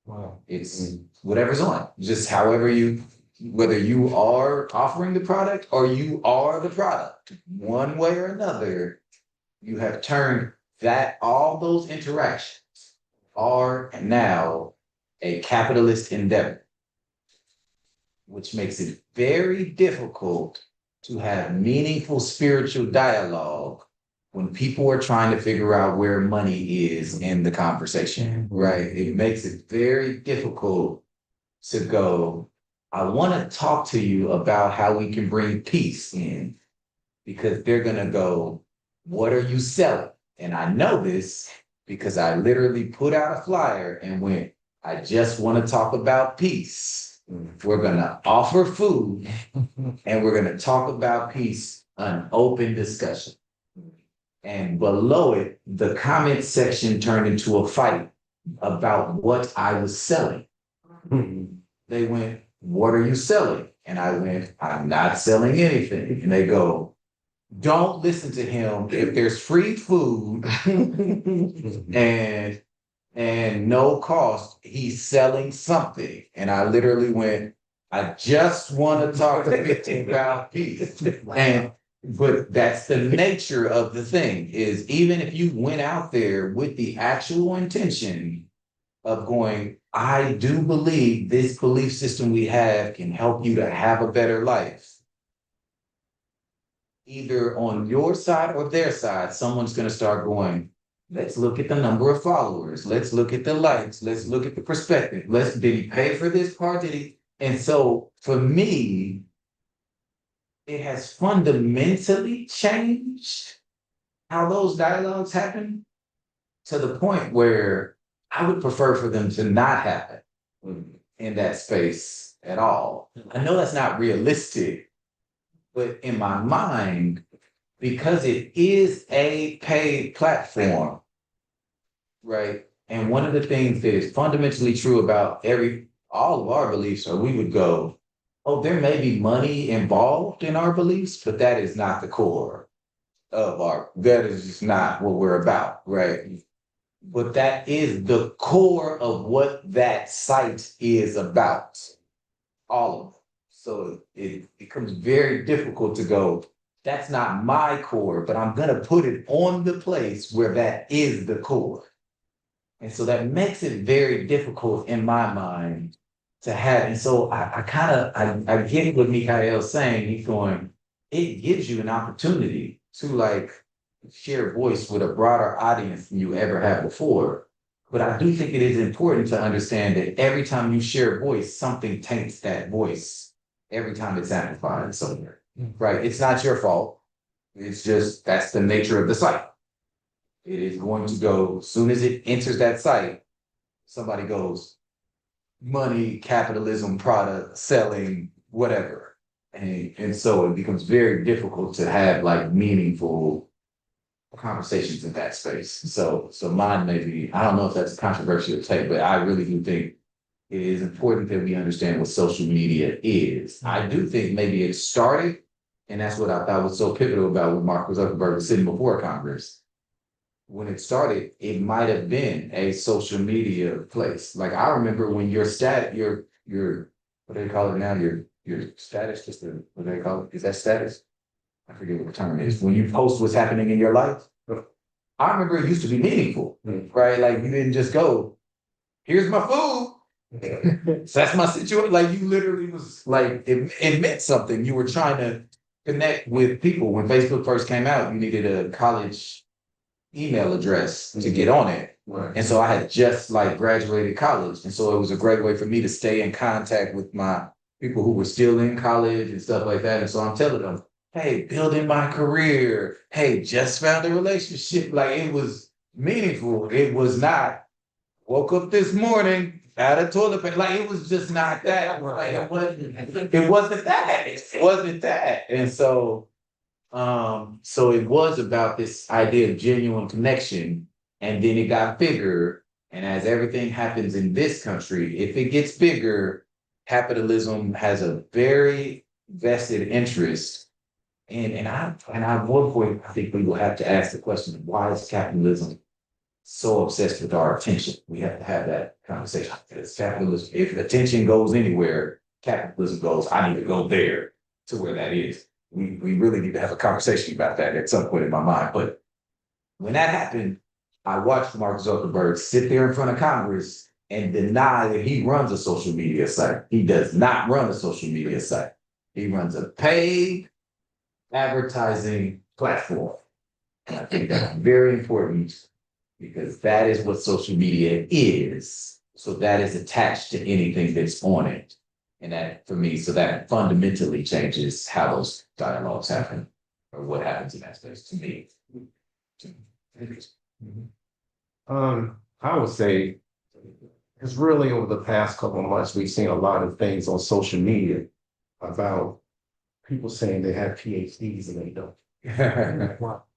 Wow. It's whatever's on it, just however you, whether you are offering the product or you are the product, one way or another, you have turned that, all those interactions are now a capitalist endeavor, which makes it very difficult to have meaningful spiritual dialogue when people are trying to figure out where money is in the conversation, right? It makes it very difficult to go, I want to talk to you about how we can bring peace in, because they're going to go, what are you selling? And I know this because I literally put out a flyer and went, I just want to talk about peace. We're going to offer food and we're going to talk about peace, an open discussion. And below it, the comment section turned into a fight about what I was selling. They went, what are you selling? And I went, I'm not selling anything. And they go, don't listen to him. If there's free food and no cost, he's selling something. And I literally went, I just want to talk to 15 about peace. But that's the nature of the thing, is even if you went out there with the actual intention of going, I do believe this belief system we have can help you to have a better life, either on your side or their side, someone's going to start going, let's look at the number of followers. Let's look at the likes. Let's look at the perspective. Did he pay for this part? And so for me, it has fundamentally changed how those dialogues happen, to the point where I would prefer for them to not happen in that space at all. I know that's not realistic, but in my mind, because it is a paid platform, right? And one of the things that is fundamentally true about all of our beliefs, or we would go, oh, there may be money involved in our beliefs, but that is not the core of that is just not what we're about, right? But that is the core of what that site is about, all of it. So it becomes very difficult to go, that's not my core, but I'm going to put it on the place where that is the core. And so that makes it very difficult in my mind to have. And so I get what Mikhail's saying. He's going, it gives you an opportunity to like share voice with a broader audience than you ever have before. But I do think it is important to understand that every time you share voice, something taints that voice every time it's amplified somewhere, right? It's not your fault. It's just, that's the nature of the site. It is going to go, as soon as it enters that site, somebody goes, money, capitalism, product, selling, whatever. And so it becomes very difficult to have like meaningful conversations in that space. So mine may be, I don't know if that's a controversial take, but I really do think it is important that we understand what social media is. I do think maybe it started, and that's what I thought was so pivotal about what Mark Zuckerberg was sitting before Congress. When it started, it might have been a social media place. Like I remember when your what do they call it now? Your status, what do they call it? Is that status? I forget what the term is. When you post what's happening in your life. I remember it used to be meaningful, right? Like you didn't just go, here's my food. So that's my situation. Like you literally was like, it meant something. You were trying to connect with people. When Facebook first came out, you needed a college email address to get on it. Right. And so I had just like graduated college. And so it was a great way for me to stay in contact with my people who were still in college and stuff like that. And so I'm telling them, hey, building my career. Hey, just found a relationship. Like it was meaningful. It was not, woke up this morning, had a toilet paper. Like it was just not that. Like it wasn't that. It wasn't that. And so it was about this idea of genuine connection, and then it got bigger. And as everything happens in this country, if it gets bigger, capitalism has a very vested interest. And at one point, I think we will have to ask the question, why is capitalism so obsessed with our attention? We have to have that conversation. Because capitalism, if attention goes anywhere, capitalism goes, I need to go there to where that is. We really need to have a conversation about that at some point in my mind. But when that happened, I watched Mark Zuckerberg sit there in front of Congress and deny that he runs a social media site. He does not run a social media site. He runs a paid advertising platform. And I think that's very important because that is what social media is. So that is attached to anything that's on it. And that, for me, so that fundamentally changes how those dialogues happen or what happens in that space to me. I would say it's really over the past couple of months, we've seen a lot of things on social media about people saying they have PhDs and they don't.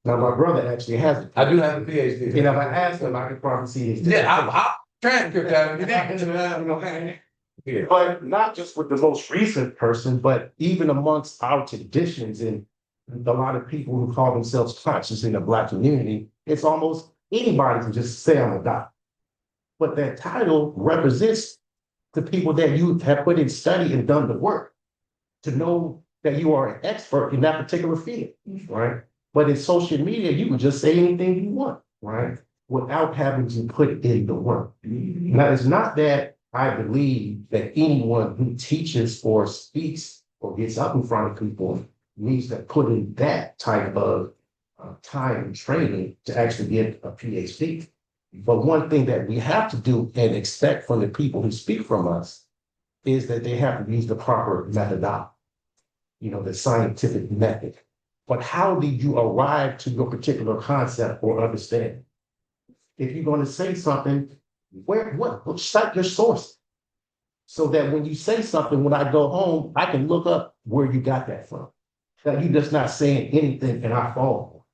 Now, my brother actually has it. I do have a PhD. You know, if I asked him, I could probably see his. Yeah, I'll transcript that. Yeah. But not just with the most recent person, but even amongst our traditions and a lot of people who call themselves conscious in the Black community, it's almost anybody can just say I'm a doctor. But that title represents the people that you have put in study and done the work to know that you are an expert in that particular field, right? But in social media, you can just say anything you want, right? Without having to put in the work. Now, it's not that I believe that anyone who teaches or speaks or gets up in front of people needs to put in that type of time and training to actually get a PhD. But one thing that we have to do and expect from the people who speak from us is that they have to use the proper methodology, you know, the scientific method. But how did you arrive to your particular concept or understanding? If you're going to say something, cite your source so that when you say something, when I go home, I can look up where you got that from. That you're just not saying anything and I fall.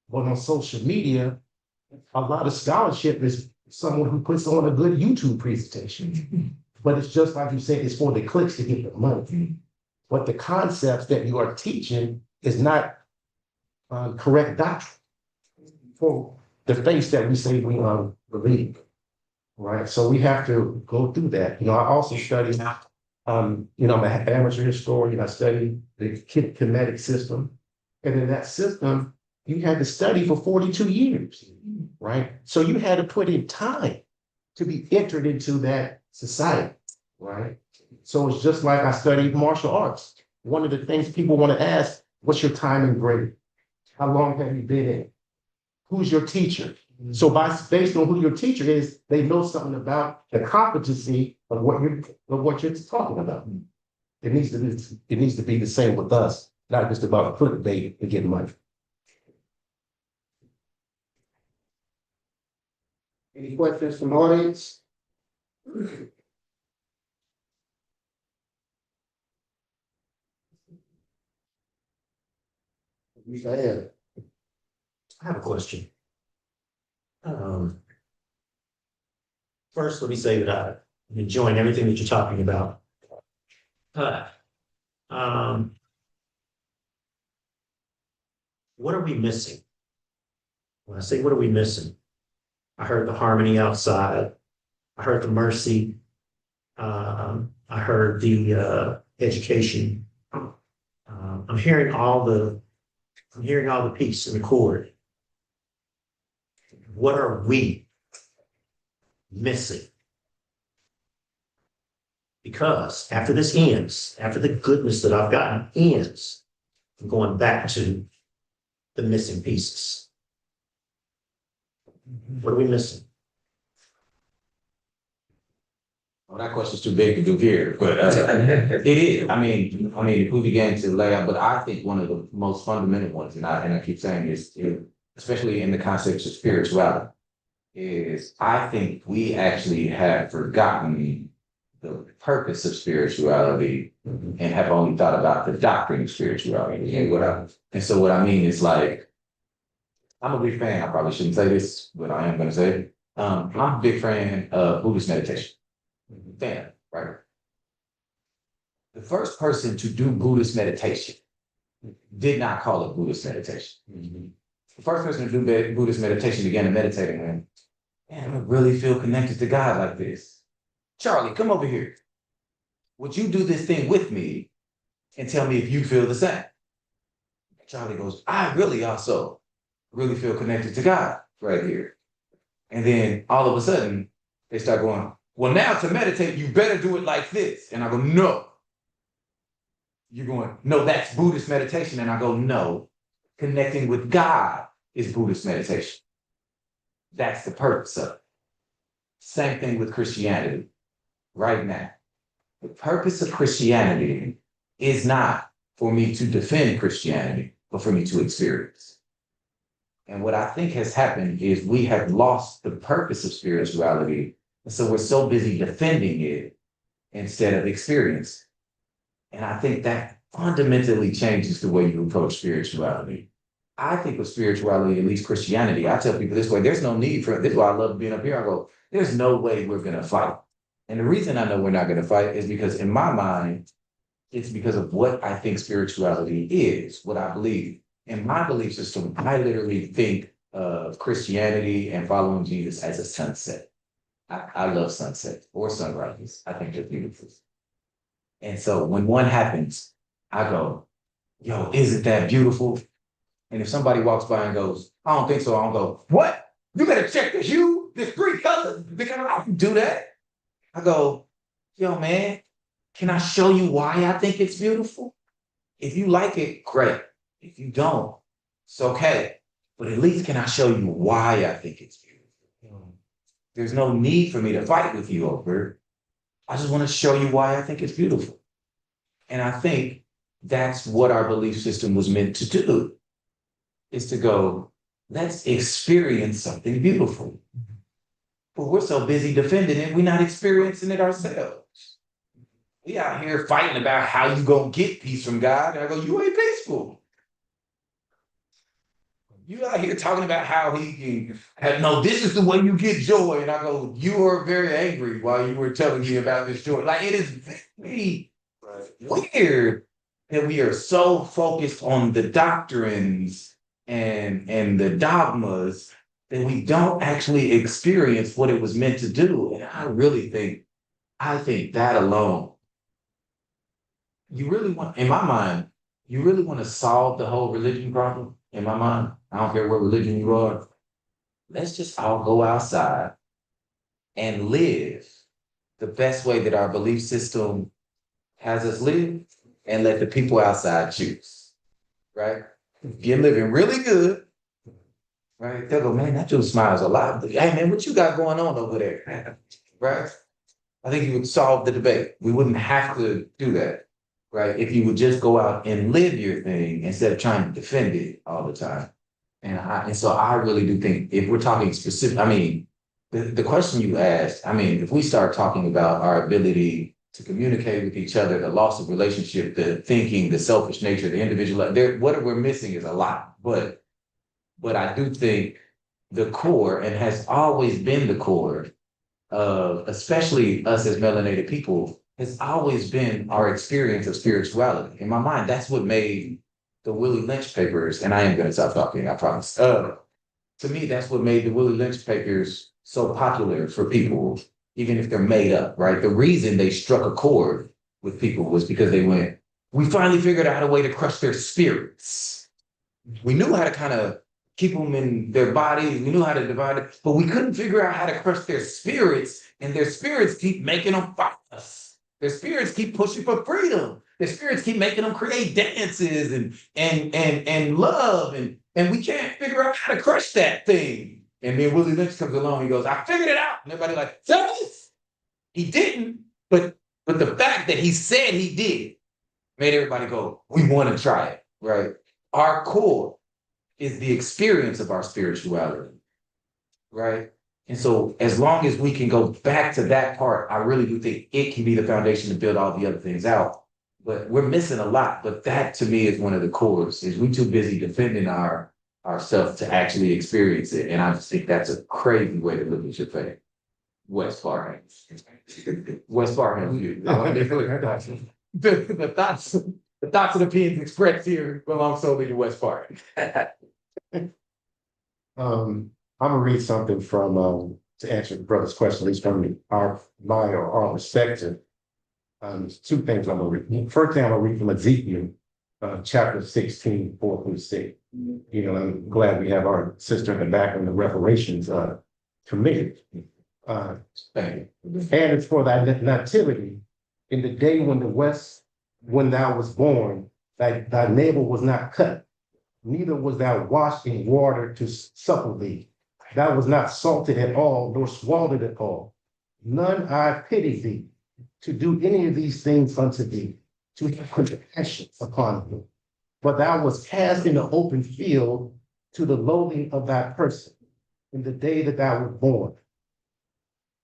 But on social media, a lot of scholarship is someone who puts on a good YouTube presentation. But it's just like you said, it's for the clicks to get the money. But the concepts that you are teaching is not correct doctrine for the faith that we say we believe. Right. So we have to go through that. You know, I also study, you know, I'm an amateur historian. I study the kinetic system. And in that system, you had to study for 42 years. Right. So you had to put in time to be entered into that society. Right. So it's just like I studied martial arts. One of the things people want to ask, what's your time and grade? How long have you been in? Who's your teacher? So based on who your teacher is, they know something about the competency of what you're talking about. It needs to be the same with us, not just about clickbait and getting money. Any questions from the audience? Go ahead. I have a question. First, let me say that I'm enjoying everything that you're talking about. What are we missing? When I say what are we missing, I heard the harmony outside. I heard the mercy. I heard the education. I'm hearing all the peace and the chord. What are we missing? Because after this ends, after the goodness that I've gotten ends, I'm going back to the missing pieces. What are we missing? Well, that question's too big to do here, but it is. I mean, if we began to lay out, but I think one of the most fundamental ones, and I keep saying this, especially in the concepts of spirituality, is I think we actually have forgotten the purpose of spirituality and have only thought about the doctrine of spirituality. And so what I mean is, like, I'm a big fan. I probably shouldn't say this, but I am going to say it. I'm a big fan of Buddhist meditation. Fan, right? The first person to do Buddhist meditation did not call it Buddhist meditation. The first person to do Buddhist meditation began to meditate and went, man, I really feel connected to God like this. Charlie, come over here. Would you do this thing with me and tell me if you feel the same? Charlie goes, I really also really feel connected to God right here. And then all of a sudden, they start going, well, now to meditate, you better do it like this. And I go, no. You're going, no, that's Buddhist meditation. And I go, no, connecting with God is Buddhist meditation. That's the purpose of it. Same thing with Christianity right now. The purpose of Christianity is not for me to defend Christianity, but for me to experience. And what I think has happened is we have lost the purpose of spirituality. And so we're so busy defending it instead of experience. And I think that fundamentally changes the way you approach spirituality. I think with spirituality, at least Christianity, I tell people this way, there's no need for it. This is why I love being up here. I go, there's no way we're going to fight. And the reason I know we're not going to fight is because in my mind, it's because of what I think spirituality is, what I believe. In my belief system, I literally think of Christianity and following Jesus as a sunset. I love sunsets or sunrises. I think they're beautiful. And so when one happens, I go, yo, isn't that beautiful? And if somebody walks by and goes, I don't think so, I'll go, what? You better check the hue, this 3 colors, because I can do that. I go, yo, man, can I show you why I think it's beautiful? If you like it, great. If you don't, it's okay. But at least can I show you why I think it's beautiful? There's no need for me to fight with you over it. I just want to show you why I think it's beautiful. And I think that's what our belief system was meant to do, is to go, let's experience something beautiful. But we're so busy defending it, we're not experiencing it ourselves. We out here fighting about how you gonna get peace from God. And I go, you ain't peaceful. You out here talking about how he can, no, this is the way you get joy. And I go, you were very angry while you were telling me about this joy. Like, it is very weird that we are so focused on the doctrines and the dogmas that we don't actually experience what it was meant to do. And I think that alone, you really want, in my mind, you really want to solve the whole religion problem. In my mind, I don't care what religion you are. Let's just all go outside and live the best way that our belief system has us live, and let the people outside choose, right? If you're living really good, right? They'll go, man, that dude smiles a lot. But, hey, man, what you got going on over there, right? I think you would solve the debate. We wouldn't have to do that, right? If you would just go out and live your thing instead of trying to defend it all the time. And so I really do think, if we're talking specific, I mean, the question you asked, I mean, if we start talking about our ability to communicate with each other, the loss of relationship, the thinking, the selfish nature, the individual, what we're missing is a lot. But I do think the core, and has always been the core of, especially us as melanated people, has always been our experience of spirituality. In my mind, that's what made the Willie Lynch papers, and I am going to stop talking, I promise. To me, that's what made the Willie Lynch papers so popular for people, even if they're made up, right? The reason they struck a chord with people was because they went, we finally figured out a way to crush their spirits. We knew how to kind of keep them in their bodies, we knew how to divide it, but we couldn't figure out how to crush their spirits, and their spirits keep making them fight us. Their spirits keep pushing for freedom. Their spirits keep making them create dances and love, and we can't figure out how to crush that thing. And then Willie Lynch comes along, he goes, I figured it out. And everybody like, yes, he didn't, but the fact that he said he did made everybody go, we want to try it, right? Our core is the experience of our spirituality, right? And so as long as we can go back to that part, I really do think it can be the foundation to build all the other things out. But we're missing a lot. But that to me is one of the cores, is we too busy defending ourselves to actually experience it. And I just think that's a crazy way to look at your faith. West Farham. West Farham. the thoughts and opinions expressed here belong solely to West Park. I'm gonna read something from, to answer the brother's question, at least from our perspective. There's two things I'm gonna read. First thing I'm gonna read from Ezekiel, chapter 16, 4-6. You know, I'm glad we have our sister in the back on the reparations, committee. And it's for thy nativity in the day when thou was born, thy navel was not cut, neither was thou washed in water to supple thee. Thou was not salted at all, nor swallowed at all. None I pity thee to do any of these things unto thee, to have compassion upon thee. But thou was cast in the open field to the loathing of thy person in the day that thou wert born.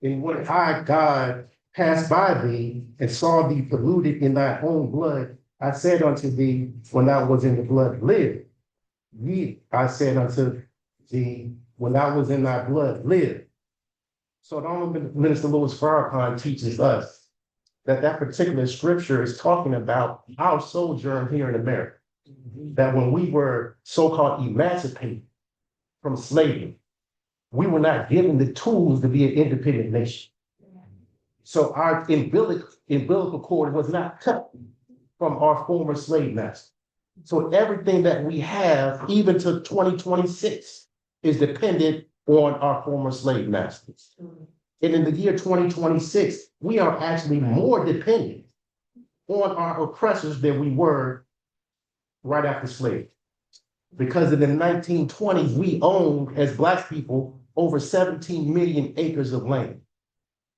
And when I, God, passed by thee and saw thee polluted in thy own blood, I said unto thee, when thou was in the blood, live. I said unto thee, when thou was in thy blood, live. So the Honorable Minister Louis Farrakhan teaches us that that particular scripture is talking about our sojourn here in America. That when we were so-called emancipated from slavery, we were not given the tools to be an independent nation. So our umbilical cord was not cut from our former slave master. So everything that we have, even to 2026, is dependent on our former slave masters. And in the year 2026, we are actually more dependent on our oppressors than we were right after slavery. Because in the 1920s, we owned, as Black people, over 17 million acres of land.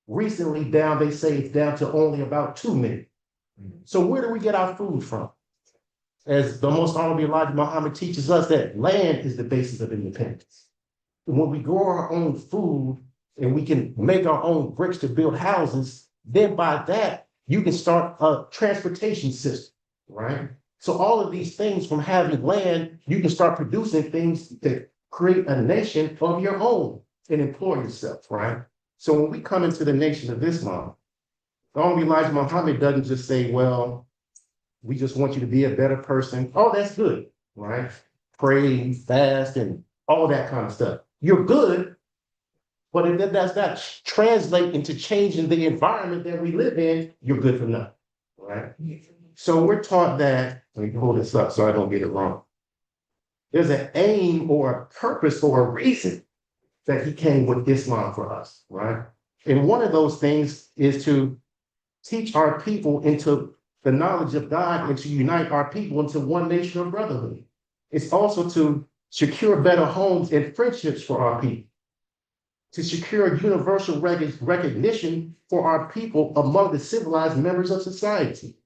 Recently they say it's down to only about 2 million. So where do we get our food from? As the Most Honorable Elijah Muhammad teaches us, that land is the basis of independence. And when we grow our own food and we can make our own bricks to build houses, then by that, you can start a transportation system, right? So all of these things, from having land, you can start producing things that create a nation of your own and employ yourself, right? So when we come into the Nation of Islam, the Honorable Elijah Muhammad doesn't just say, well, we just want you to be a better person. Oh, that's good, right? Pray, fast, and all that kind of stuff. You're good, but if that does not translate into changing the environment that we live in, you're good for nothing, right? So we're taught that, let me pull this up so I don't get it wrong. There's an aim or a purpose or a reason that he came with Islam for us, right? And one of those things is to teach our people into the knowledge of God and to unite our people into one nation of brotherhood. It's also to secure better homes and friendships for our people, to secure universal recognition for our people among the civilized members of society.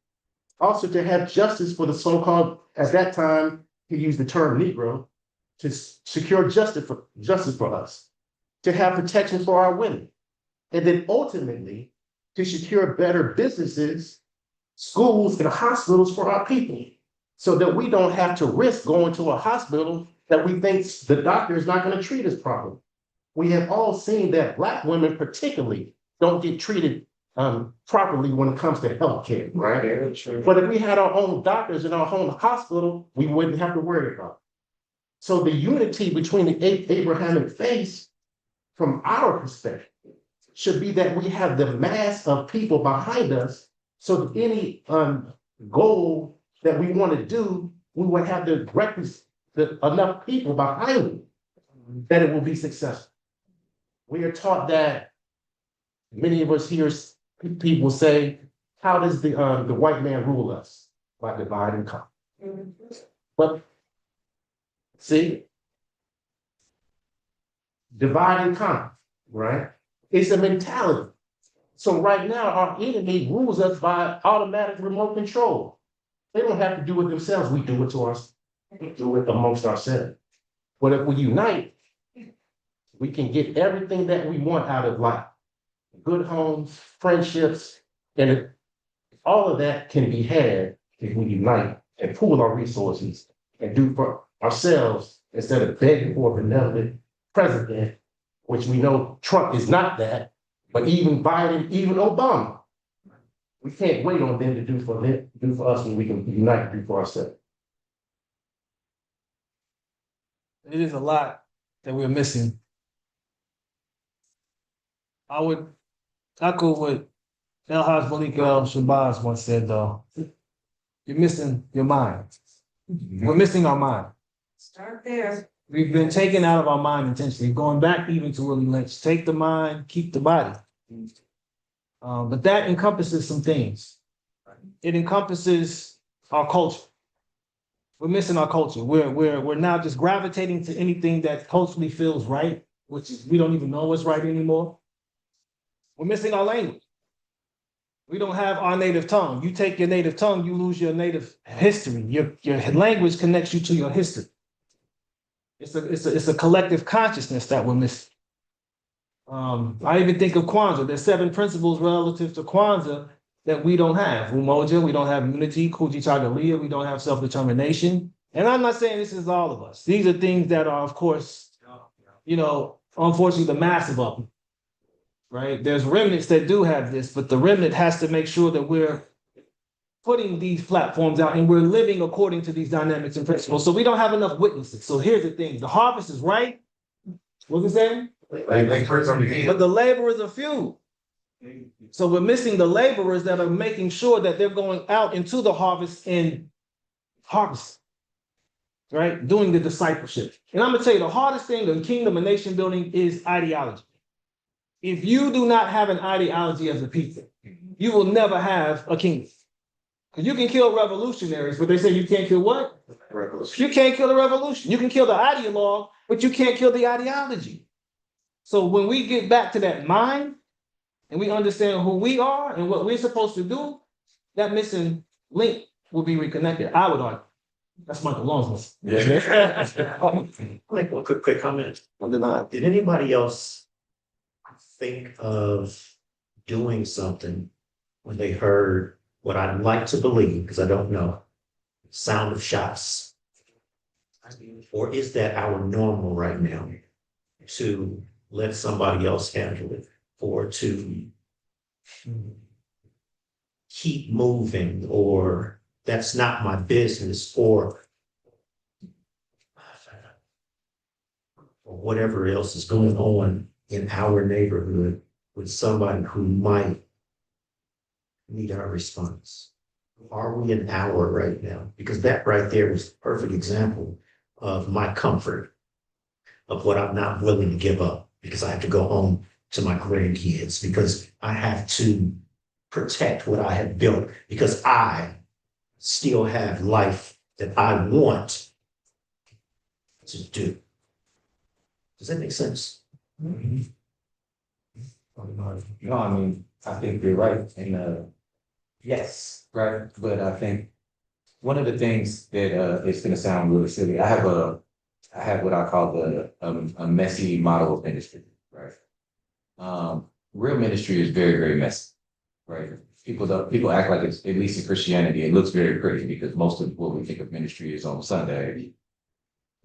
Also to have justice for the so-called, at that time, he used the term Negro, to secure justice for us, to have protection for our women, and then ultimately to secure better businesses, schools, and hospitals for our people, so that we don't have to risk going to a hospital that we think the doctor is not going to treat us properly. We have all seen that Black women particularly don't get treated properly when it comes to healthcare, right? But if we had our own doctors in our own hospital, we wouldn't have to worry about it. So the unity between the Abrahamic faiths, from our perspective, should be that we have the mass of people behind us, so that any goal that we want to do, we would have enough people behind it that it will be successful. We are taught that many of us hear people say, how does the white man rule us? By divide and conquer. But see, divide and conquer, right? It's a mentality. So right now, our enemy rules us by automatic remote control. They don't have to do it themselves. We do it to us. We do it amongst ourselves. But if we unite, we can get everything that we want out of life. Good homes, friendships, and all of that can be had if we unite and pool our resources and do for ourselves instead of begging for a benevolent president, which we know Trump is not that, but even Biden, even Obama, We can't wait on them to do for us when we can unite to do for ourselves. It is a lot that we're missing. I would echo what El Haj Malik El Shabazz once said, though. You're missing your mind. We're missing our mind. Start there. We've been taken out of our mind intentionally, going back even to Willie Lynch. Take the mind, keep the body. But that encompasses some things. It encompasses our culture. We're missing our culture. We're now just gravitating to anything that culturally feels right, which is we don't even know what's right anymore. We're missing our language. We don't have our native tongue. You take your native tongue, you lose your native history. Your language connects you to your history. It's a collective consciousness that we're missing. I even think of Kwanzaa. There's 7 principles relative to Kwanzaa that we don't have. Umoja, we don't have unity. Kujichagulia, we don't have self-determination. And I'm not saying this is all of us. These are things that are, of course, unfortunately, the massive of them. Right? There's remnants that do have this, but the remnant has to make sure that we're putting these platforms out and we're living according to these dynamics and principles. So we don't have enough witnesses. So here's the thing. The harvest is right. What was it saying? But the laborers are few. So we're missing the laborers that are making sure that they're going out into the harvest and harvest, right? Doing the discipleship. And I'm gonna tell you, the hardest thing in kingdom and nation building is ideology. If you do not have an ideology as a people, you will never have a kingdom. Because you can kill revolutionaries, but they say you can't kill what? You can't kill the revolution. You can kill the ideologue, but you can't kill the ideology. So when we get back to that mind and we understand who we are and what we're supposed to do, that missing link will be reconnected. I would argue. That's Michael Long's. Like one quick comment. Did anybody else think of doing something when they heard what I'd like to believe, because I don't know, sound of shots? Or is that our normal right now, to let somebody else handle it, or to keep moving, or that's not my business, or whatever else is going on in our neighborhood with somebody who might need our response? Are we an hour right now? Because that right there was a perfect example of my comfort, of what I'm not willing to give up, because I have to go home to my grandkids, because I have to protect what I have built, because I still have life that I want to do. Does that make sense? No, I mean, I think you're right. And yes, right. But I think one of the things that it's gonna sound really silly. I have what I call a messy model of ministry, right? Real ministry is very, very messy, right? People act like it's, at least in Christianity, it looks very pretty because most of what we think of ministry is on Sunday.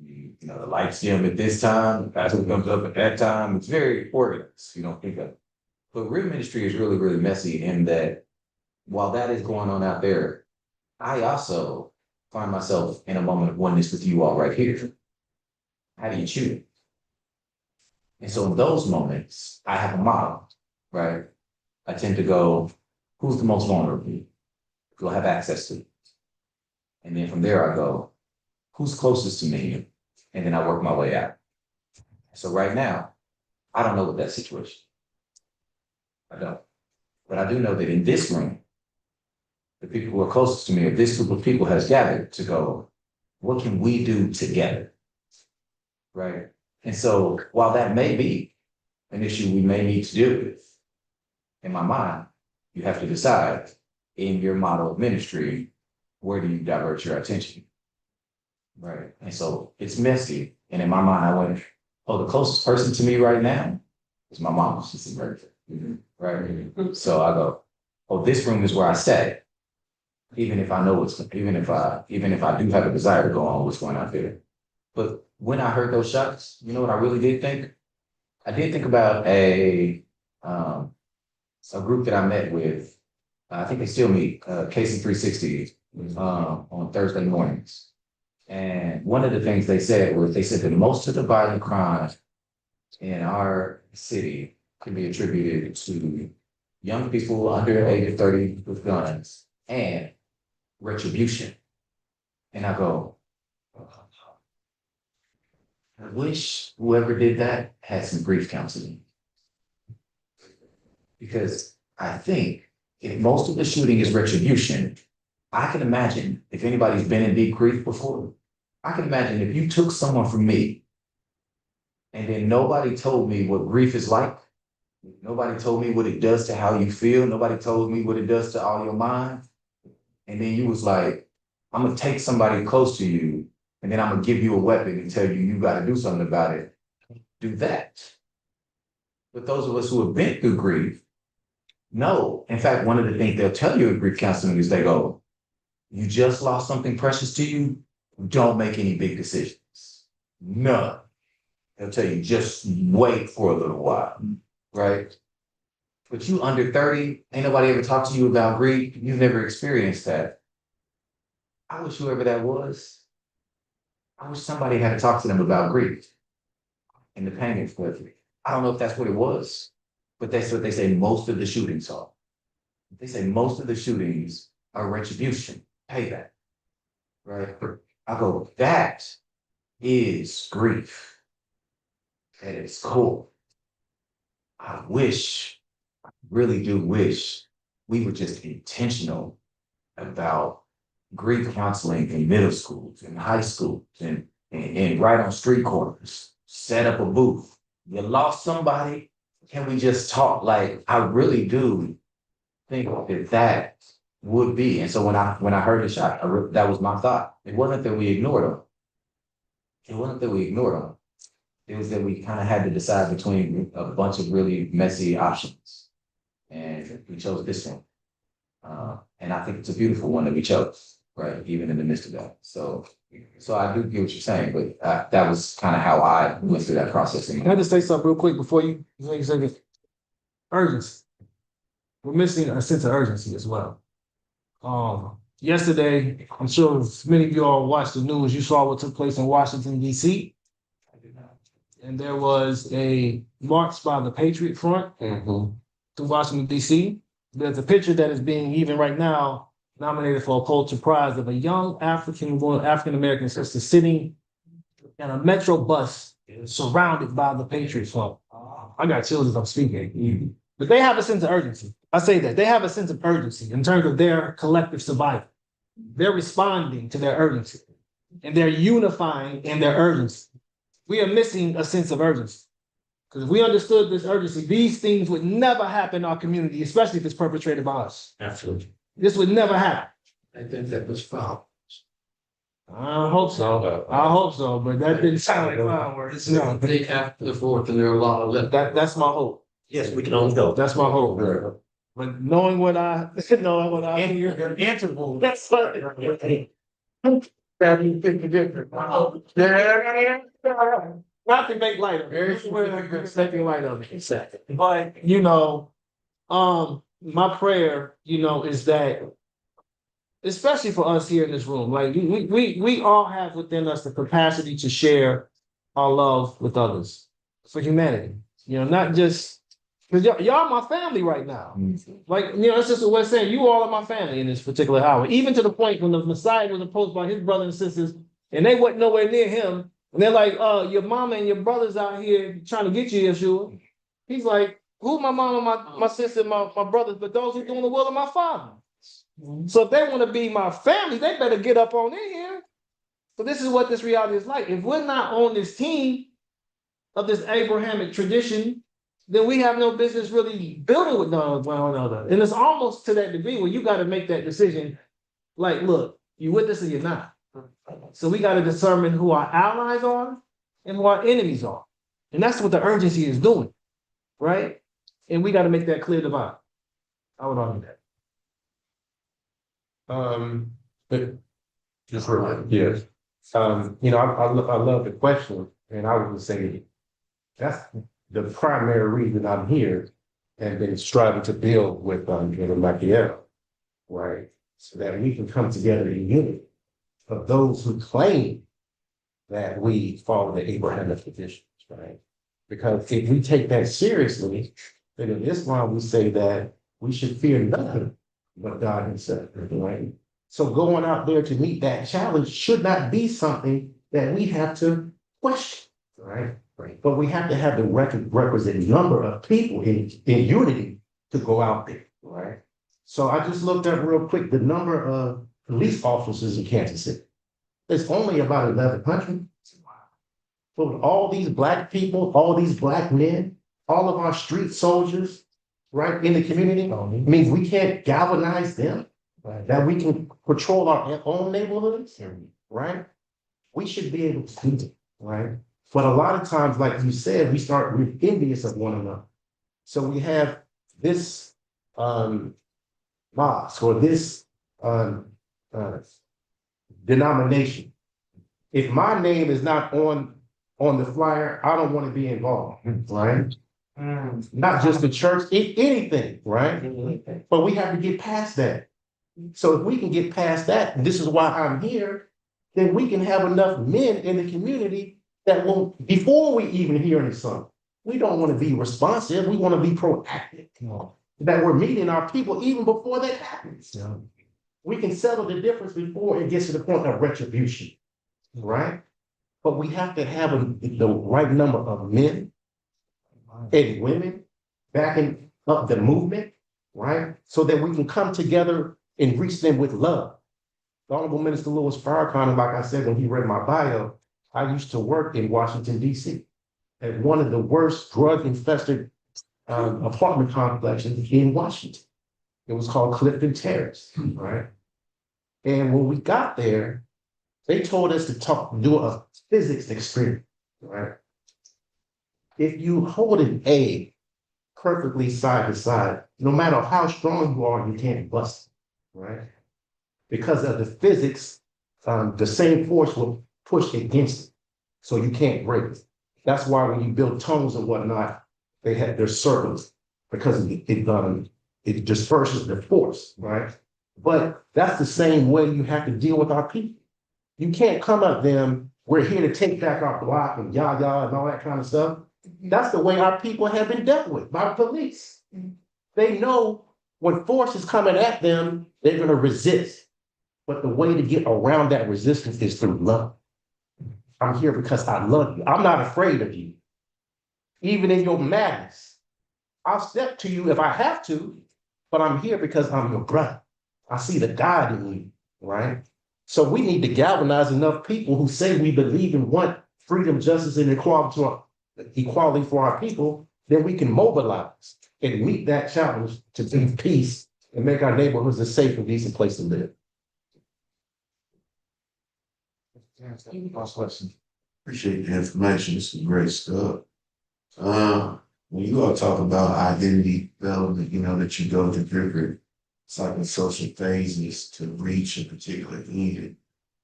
The lights dim at this time, the pastor comes up at that time. It's very organized. You don't think of it. But real ministry is really, really messy in that while that is going on out there, I also find myself in a moment of oneness with you all right here. How do you choose it? And so in those moments, I have a model, right? I tend to go, who's the most vulnerable? Who I have access to? And then from there I go, who's closest to me? And then I work my way out. So right now, I don't know what that situation is. I don't. But I do know that in this room, the people who are closest to me, if this group of people has gathered to go, what can we do together? Right? And so while that may be an issue we may need to deal with, in my mind, you have to decide in your model of ministry, where do you divert your attention? Right. And so it's messy. And in my mind, I went, oh, the closest person to me right now is my mom. She's a virgin. Right. So I go, oh, this room is where I stay. Even if I know even if I do have a desire to go on what's going on there. But when I heard those shots, you know what I really did think? I did think about a group that I met with I think they still meet, KC 360, on Thursday mornings. And one of the things they said was, they said that most of the violent crime in our city can be attributed to young people under the age of 30 with guns and retribution. And I go, I wish whoever did that had some grief counseling. Because I think if most of the shooting is retribution, I can imagine if anybody's been in deep grief before, I can imagine if you took someone from me and then nobody told me what grief is like, nobody told me what it does to how you feel, nobody told me what it does to all your mind. And then you was like, I'm gonna take somebody close to you and then I'm gonna give you a weapon and tell you, you gotta do something about it. Do that. But those of us who have been through grief, no. In fact, one of the things they'll tell you in grief counseling is they go, you just lost something precious to you, don't make any big decisions. None. They'll tell you, just wait for a little while, right? But you under 30, ain't nobody ever talked to you about grief. You've never experienced that. I wish whoever that was, I wish somebody had to talk to them about grief and the pain it's with. I don't know if that's what it was, but that's what they say most of the shootings are. They say most of the shootings are retribution, payback, right? I go, that is grief at its core. I really do wish we were just intentional about grief counseling in middle schools and high schools and right on street corners, set up a booth. You lost somebody, can we just talk? Like, I really do think that would be. And so when I heard the shot, that was my thought. It wasn't that we ignored them. It wasn't that we ignored them. It was that we kind of had to decide between a bunch of really messy options. And we chose this one. And I think it's a beautiful one that we chose, right? Even in the midst of that. So I do get what you're saying, but that was kind of how I went through that process. Can I just say something real quick before you say this? Urgency. We're missing a sense of urgency as well. Yesterday, I'm sure many of you all watched the news. You saw what took place in Washington, D.C. And there was a march by the Patriot Front to Washington, D.C. There's a picture that is being, even right now, nominated for a Pulitzer Prize of a young African-American sister sitting in a metro bus surrounded by the Patriot Front. I got chills as I'm speaking. But they have a sense of urgency. I say that. They have a sense of urgency in terms of their collective survival. They're responding to their urgency. And they're unifying in their urgency. We are missing a sense of urgency. Because if we understood this urgency, these things would never happen in our community, especially if it's perpetrated by us. Absolutely. This would never happen. I think that was foul. I hope so. I hope so, but that didn't sound like fireworks. No, Day after the 4th, and there are a lot of left. that's my hope. Yes, we can only go. That's my hope. But knowing what I hear, Interval. that's what. That you think different. Not to make light of it. Making light of it. Exactly. But my prayer, is that, especially for us here in this room, like we all have within us the capacity to share our love with others for humanity. Not just because y'all my family right now. Like, it's just what we're saying. You all are my family in this particular hour. Even to the point when the Messiah was approached by his brothers and sisters, and they wasn't nowhere near him. And they're like, your mama and your brothers out here trying to get you, Yeshua. He's like, who my mama, my sister, my brothers, but those who doing the will of my Father. So if they want to be my family, they better get up on in here. So this is what this reality is like. If we're not on this team of this Abrahamic tradition, then we have no business really building with one another. And it's almost to that degree where you got to make that decision. Like, look, you with us or you're not. So we got to determine who our allies are and who our enemies are. And that's what the urgency is doing, right? And we got to make that clear divide. I would argue that. But just for yes. I love the question, and I would say that's the primary reason I'm here and been striving to build with Machiavelli. right? So that we can come together in unity. For those who claim that we follow the Abrahamic traditions, right? Because if we take that seriously, then in Islam we say that we should fear nothing but God himself, right? So going out there to meet that challenge should not be something that we have to question, right? Right. But we have to have the requisite number of people in unity to go out there, right? So I just looked up real quick the number of police officers in Kansas City. It's only about 1,100. But with all these Black people, all these Black men, all of our street soldiers, right, in the community, means we can't galvanize them, right, that we can patrol our own neighborhoods, right? We should be able to do it, right? But a lot of times, like you said, we're envious of one another. So we have this mosque or this denomination. If my name is not on the flyer, I don't want to be involved, right? Not just the church, anything, right? But we have to get past that. So if we can get past that, and this is why I'm here, then we can have enough men in the community that will, before we even hear any song, we don't want to be responsive, we want to be proactive. That we're meeting our people even before that happens. We can settle the difference before it gets to the point of retribution, right? But we have to have the right number of men and women backing up the movement, right? So that we can come together and reach them with love. The Honorable Minister Louis Farrakhan, like I said when he read my bio, I used to work in Washington, D.C. at one of the worst drug-infested apartment complexes in Washington. It was called Clifton Terrace, right? And when we got there, they told us to do a physics experiment, right? If you hold an egg perfectly side to side, no matter how strong you are, you can't bust it, right? Because of the physics, the same force will push against it, so you can't break it. That's why when you build tunnels and whatnot, they have their circles because it disperses the force, right? But that's the same way you have to deal with our people. You can't come at them, we're here to take back our block and yah and all that kind of stuff. That's the way our people have been dealt with by police. They know when force is coming at them, they're going to resist. But the way to get around that resistance is through love. I'm here because I love you. I'm not afraid of you. Even in your madness, I'll step to you if I have to, but I'm here because I'm your brother. I see the God in you, right? So we need to galvanize enough people who say we believe and want freedom, justice, and equality for our people, then we can mobilize and meet that challenge to bring peace and make our neighborhoods a safe and decent place to live. Last question. Appreciate the information. This is great stuff. When you all talk about identity development, you know, that you go through different psychosocial phases to reach a particular end.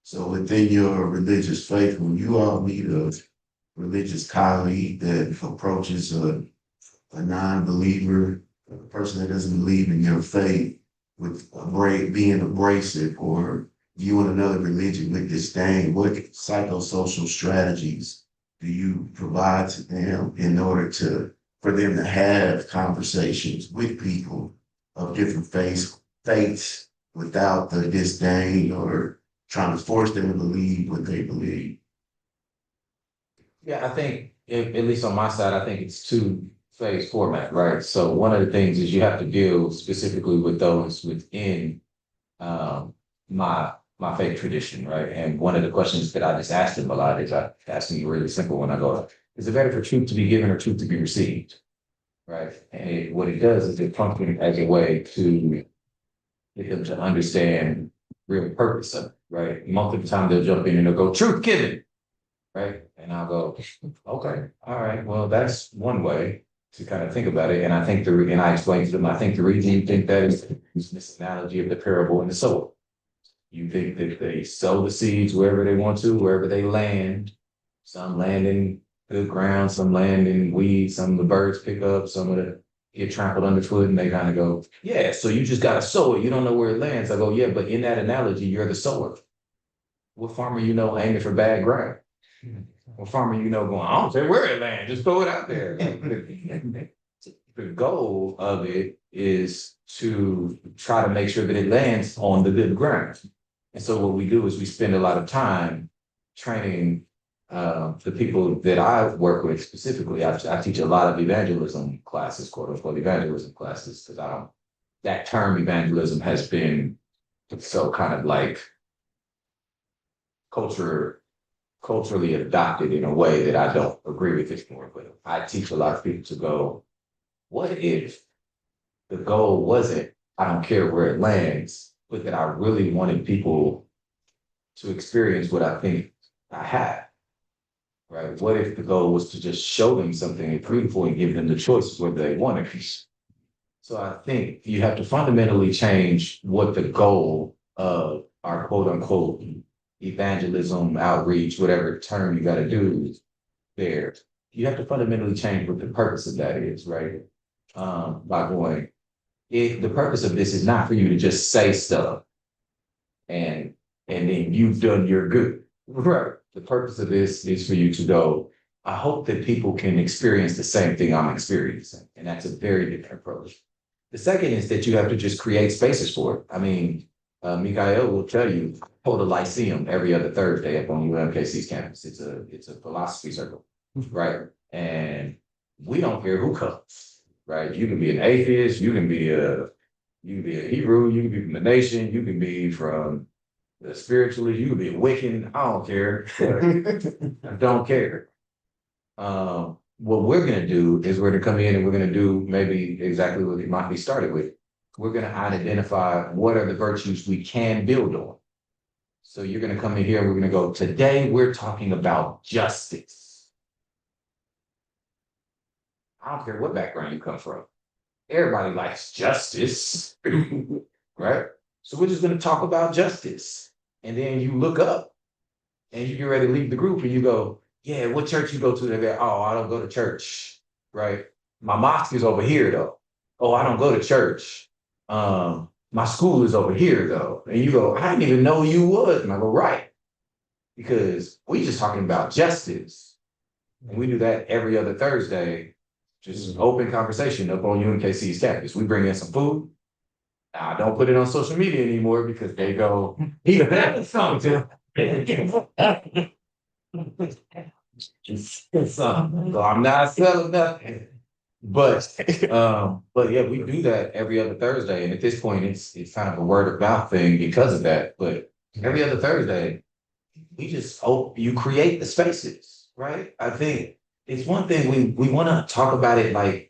So within your religious faith, when you all meet a religious colleague that approaches a non-believer, a person that doesn't believe in your faith, with being abrasive or viewing another religion with disdain, what psychosocial strategies do you provide to them in order for them to have conversations with people of different faiths without the disdain or trying to force them to believe what they believe? Yeah, I think, at least on my side, I think it's two-phase format, right? So one of the things is you have to deal specifically with those within my faith tradition, right? And one of the questions that I just asked them a lot is I ask them really simple when I go, is it better for truth to be given or truth to be received? Right. And what it does is it functions as a way to get them to understand real purpose of it, right? Most of the time they'll jump in and they'll go, truth given, right? And I'll go, okay, all right, well, that's one way to kind of think about it. And I think and I explain to them, I think the reason you think that is this analogy of the parable and the sower. You think that they sow the seeds wherever they want to, wherever they land. Some land in good ground, some land in weeds, some of the birds pick up, some of the get trampled underfoot and they kind of go, yeah, so you just gotta sow it. You don't know where it lands. I go, yeah, but in that analogy, you're the sower. What farmer you know aiming for bad ground? What farmer you know going, I don't care where it lands, just throw it out there. The goal of it is to try to make sure that it lands on the good ground. And so what we do is we spend a lot of time training the people that I work with specifically. I teach a lot of evangelism classes, quote unquote evangelism classes, because that term evangelism has been so kind of like culturally adopted in a way that I don't agree with it more. But I teach a lot of people to go, what if the goal wasn't, I don't care where it lands, but that I really wanted people to experience what I think I have, right? What if the goal was to just show them something beautiful and give them the choice whether they want it? So I think you have to fundamentally change what the goal of our quote unquote evangelism, outreach, whatever term you got to do there. You have to fundamentally change what the purpose of that is, right? By going, the purpose of this is not for you to just say stuff and then you've done your good. Right. The purpose of this is for you to go, I hope that people can experience the same thing I'm experiencing. And that's a very different approach. The second is that you have to just create spaces for it. I mean, Mikael will tell you, hold a lyceum every other Thursday up on UMKC's campus. It's a philosophy circle, right? And we don't care who comes, right? You can be an atheist, you can be a Hebrew, you can be from the nation, you can be from the spiritualist, you can be a Wiccan. I don't care. I don't care. What we're gonna do is we're gonna come in and we're gonna do maybe exactly what it might be started with. We're gonna identify what are the virtues we can build on. So you're gonna come in here and we're gonna go, today we're talking about justice. I don't care what background you come from. Everybody likes justice, right? So we're just gonna talk about justice. And then you look up and you get ready to leave the group and you go, yeah, what church you go to? They go, oh, I don't go to church, right? My mosque is over here though. Oh, I don't go to church. My school is over here though. And you go, I didn't even know you was. And I go, right. Because we just talking about justice. And we do that every other Thursday, just open conversation up on UMKC's campus. We bring in some food. I don't put it on social media anymore because they go, he had something. So I'm not selling nothing. But yeah, we do that every other Thursday. And at this point, it's kind of a word of mouth thing because of that. But every other Thursday, we just hope you create the spaces, right? I think it's one thing we want to talk about it like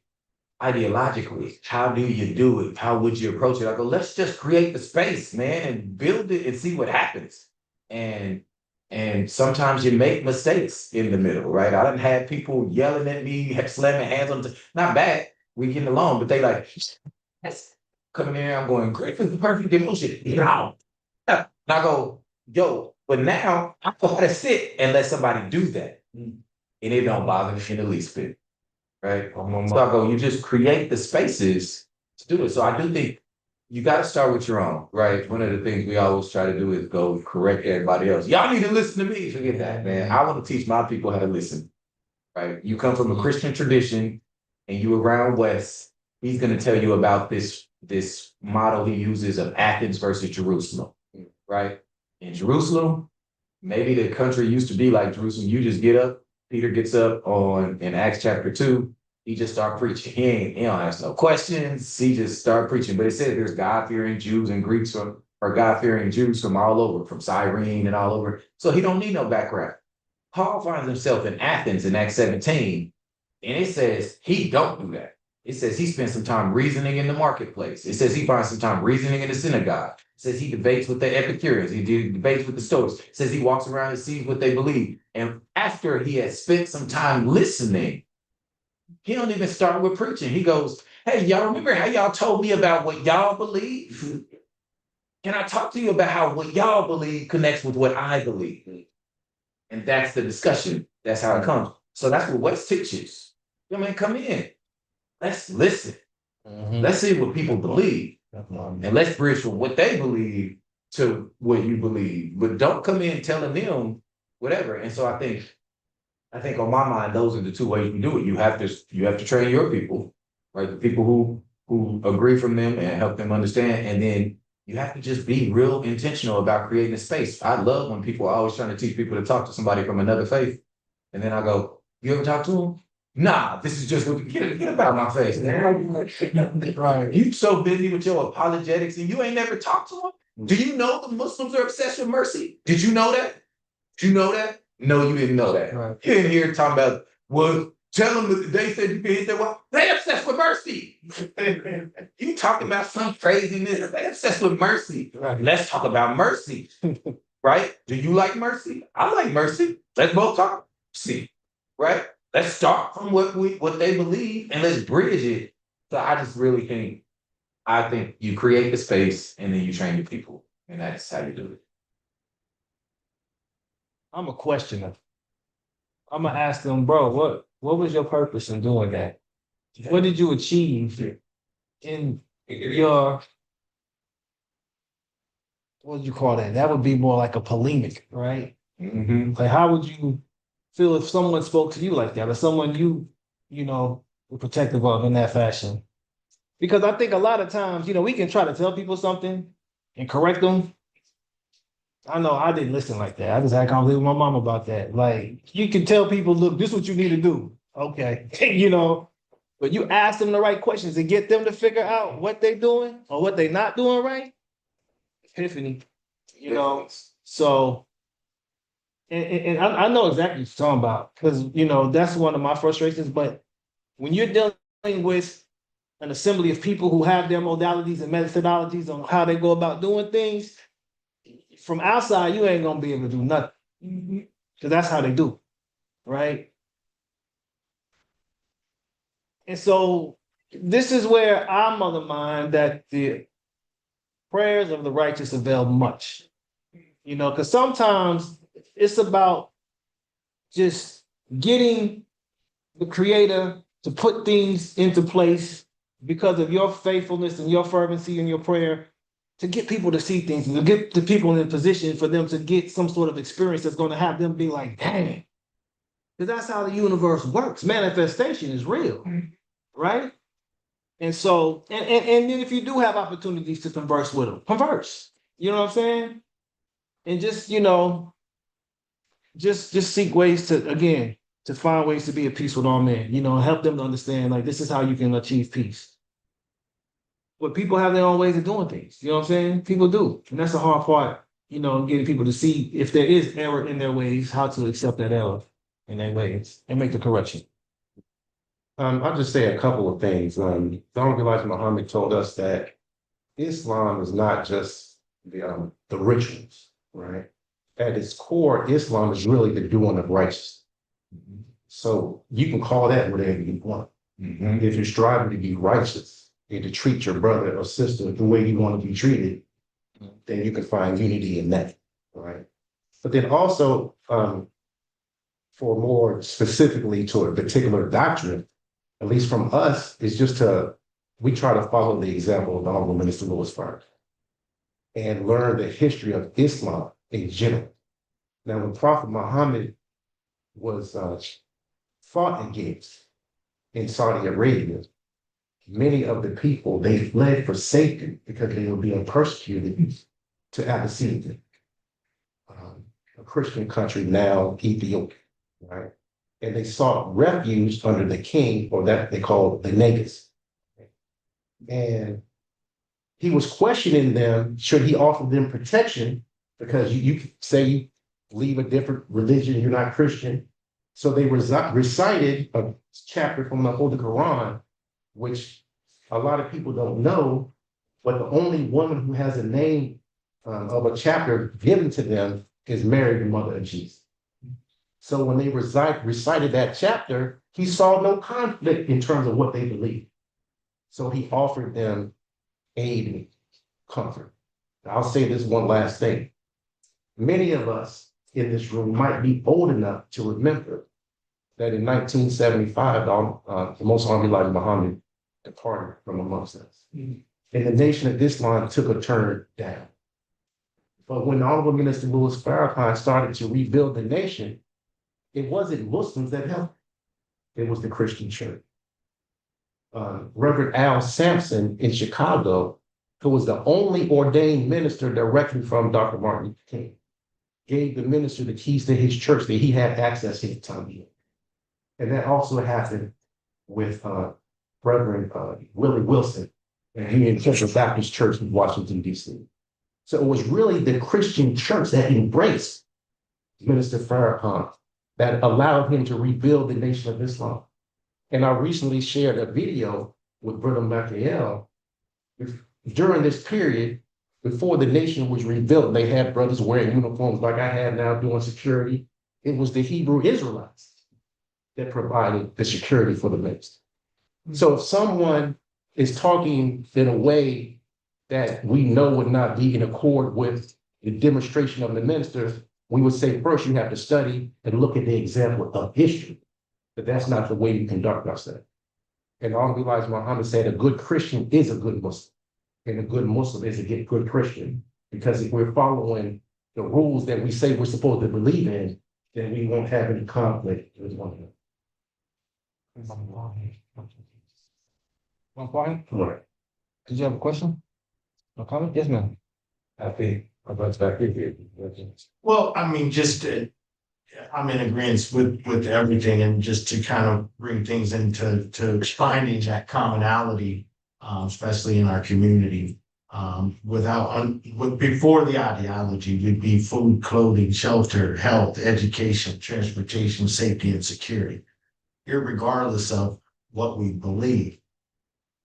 ideologically. How do you do it? How would you approach it? I go, let's just create the space, man, and build it and see what happens. And sometimes you make mistakes in the middle, right? I done had people yelling at me, slamming hands on not bad, we getting along, but they like, yes, coming in, I'm going, great for the perfect emotion. No. And I go, yo, but now I know how to sit and let somebody do that. And it don't bother me in the least bit. Right. So I go, you just create the spaces to do it. So I do think you got to start with your own, right? One of the things we always try to do is go correct everybody else. Y'all need to listen to me. Forget that, man. I want to teach my people how to listen, right? You come from a Christian tradition and you around West, he's going to tell you about this model he uses of Athens versus Jerusalem, right? In Jerusalem, maybe the country used to be like Jerusalem. You just get up. Peter gets up in Acts chapter 2. He just start preaching. He don't ask no questions. He just start preaching. But it says there's God-fearing Jews and Greeks or God-fearing Jews from all over, from Cyrene and all over. So he don't need no background. Paul finds himself in Athens in Acts 17, and it says he don't do that. It says he spends some time reasoning in the marketplace. It says he finds some time reasoning in the synagogue. It says he debates with the Epicureans. He debates with the Stoics. It says he walks around and sees what they believe. And after he has spent some time listening, he don't even start with preaching. He goes, hey, y'all remember how y'all told me about what y'all believe? Can I talk to you about how what y'all believe connects with what I believe? And that's the discussion. That's how it comes. So that's what West teaches. I mean, come in. Let's listen. Let's see what people believe. And let's bridge from what they believe to what you believe. But don't come in telling them whatever. And so I think on my mind, those are the two ways you do it. You have to train your people, right? The people who agree from them and help them understand. And then you have to just be real intentional about creating a space. I love when people are always trying to teach people to talk to somebody from another faith. And then I go, you ever talk to them? Nah, this is just what get about my face. Right. You so busy with your apologetics and you ain't never talked to them? Do you know the Muslims are obsessed with mercy? Did you know that? Did you know that? No, you didn't know that. Right. You didn't hear talking about, well, tell them that they said you can hit their well, they obsessed with mercy. You talking about some craziness. They obsessed with mercy. Right. Let's talk about mercy. Right? Do you like mercy? I like mercy. Let's both talk. See, right? Let's start from what they believe and let's bridge it. So I think you create the space and then you train your people. And that's how you do it. I'm a questioner. I'm gonna ask them, bro, what was your purpose in doing that? What did you achieve in your, what would you call that? That would be more like a polemic, right? Like, how would you feel if someone spoke to you like that, or someone you were protective of in that fashion? Because I think a lot of times, we can try to tell people something and correct them. I know I didn't listen like that. I just had a conversation with my mom about that. Like, you can tell people, look, this is what you need to do. Okay. But you ask them the right questions and get them to figure out what they're doing or what they're not doing right. Epiphany, So, and I know exactly what you're talking about, because, that's one of my frustrations. But when you're dealing with an assembly of people who have their modalities and methodologies on how they go about doing things, from outside, you ain't gonna be able to do nothing. Because that's how they do, right? And so this is where I'm of the mind that the prayers of the righteous avail much. Because sometimes it's about just getting the Creator to put things into place because of your faithfulness and your fervency and your prayer, to get people to see things, and to get the people in a position for them to get some sort of experience that's going to have them be like, dang. Because that's how the universe works. Manifestation is real, right? And so, and then if you do have opportunities to converse with them, converse. You know what I'm saying? And just, just seek ways to find ways to be at peace with all men, and help them to understand, like, this is how you can achieve peace. But people have their own ways of doing things. You know what I'm saying? People do. And that's the hard part, getting people to see if there is error in their ways, how to accept that error in their ways and make the correction. I'll just say a couple of things. Honorable Elijah Muhammad told us that Islam is not just the rituals, right? At its core, Islam is really the doing of righteousness. So you can call that whatever you want. If you're striving to be righteous and to treat your brother or sister the way you want to be treated, then you can find unity in that, right? But then also, for more specifically to a particular doctrine, at least from us, is just we try to follow the example of the Honorable Minister Louis Farrakhan and learn the history of Islam in general. Now, when Prophet Muhammad was fought against in Saudi Arabia, many of the people, they fled for safety because they were being persecuted to Abyssinia, a Christian country, now Ethiopia, right? And they sought refuge under the king, or that they called the Negus. And he was questioning them, should he offer them protection? Because you say you believe a different religion, you're not Christian. So they recited a chapter from the Holy Quran, which a lot of people don't know, but the only woman who has a name of a chapter given to them is Mary, the mother of Jesus. So when they recited that chapter, he saw no conflict in terms of what they believed. So he offered them aid and comfort. I'll say this one last thing. Many of us in this room might be old enough to remember that in 1975, the Most Honorable Elijah Muhammad departed from amongst us. And the Nation of Islam took a turn down. But when Honorable Minister Louis Farrakhan started to rebuild the nation, it wasn't Muslims that helped. It was the Christian church. Reverend Al Sampson in Chicago, who was the only ordained minister directly from Dr. Martin Luther King, gave the minister the keys to his church that he had access to at the time. And that also happened with Reverend Willie Wilson and Union Central Baptist Church in Washington, D.C. So it was really the Christian church that embraced Minister Farrakhan that allowed him to rebuild the Nation of Islam. And I recently shared a video with Brother Michael. During this period, before the nation was rebuilt, they had brothers wearing uniforms like I have now doing security. It was the Hebrew Israelites that provided the security for the minister. So if someone is talking in a way that we know would not be in accord with the demonstration of the minister, we would say first you have to study and look at the example of history. But that's not the way we conduct ourselves. And Honorable Elijah Muhammad said a good Christian is a good Muslim. And a good Muslim is a good Christian. Because if we're following the rules that we say we're supposed to believe in, then we won't have any conflict with one another. One point? Right. Did you have a question? A comment? Yes, ma'am. I think about back here. Well, I mean, I'm in agreement with everything, and just to kind of bring things to finding that commonality, especially in our community. Before the ideology would be food, clothing, shelter, health, education, transportation, safety, and security. Irregardless of what we believe,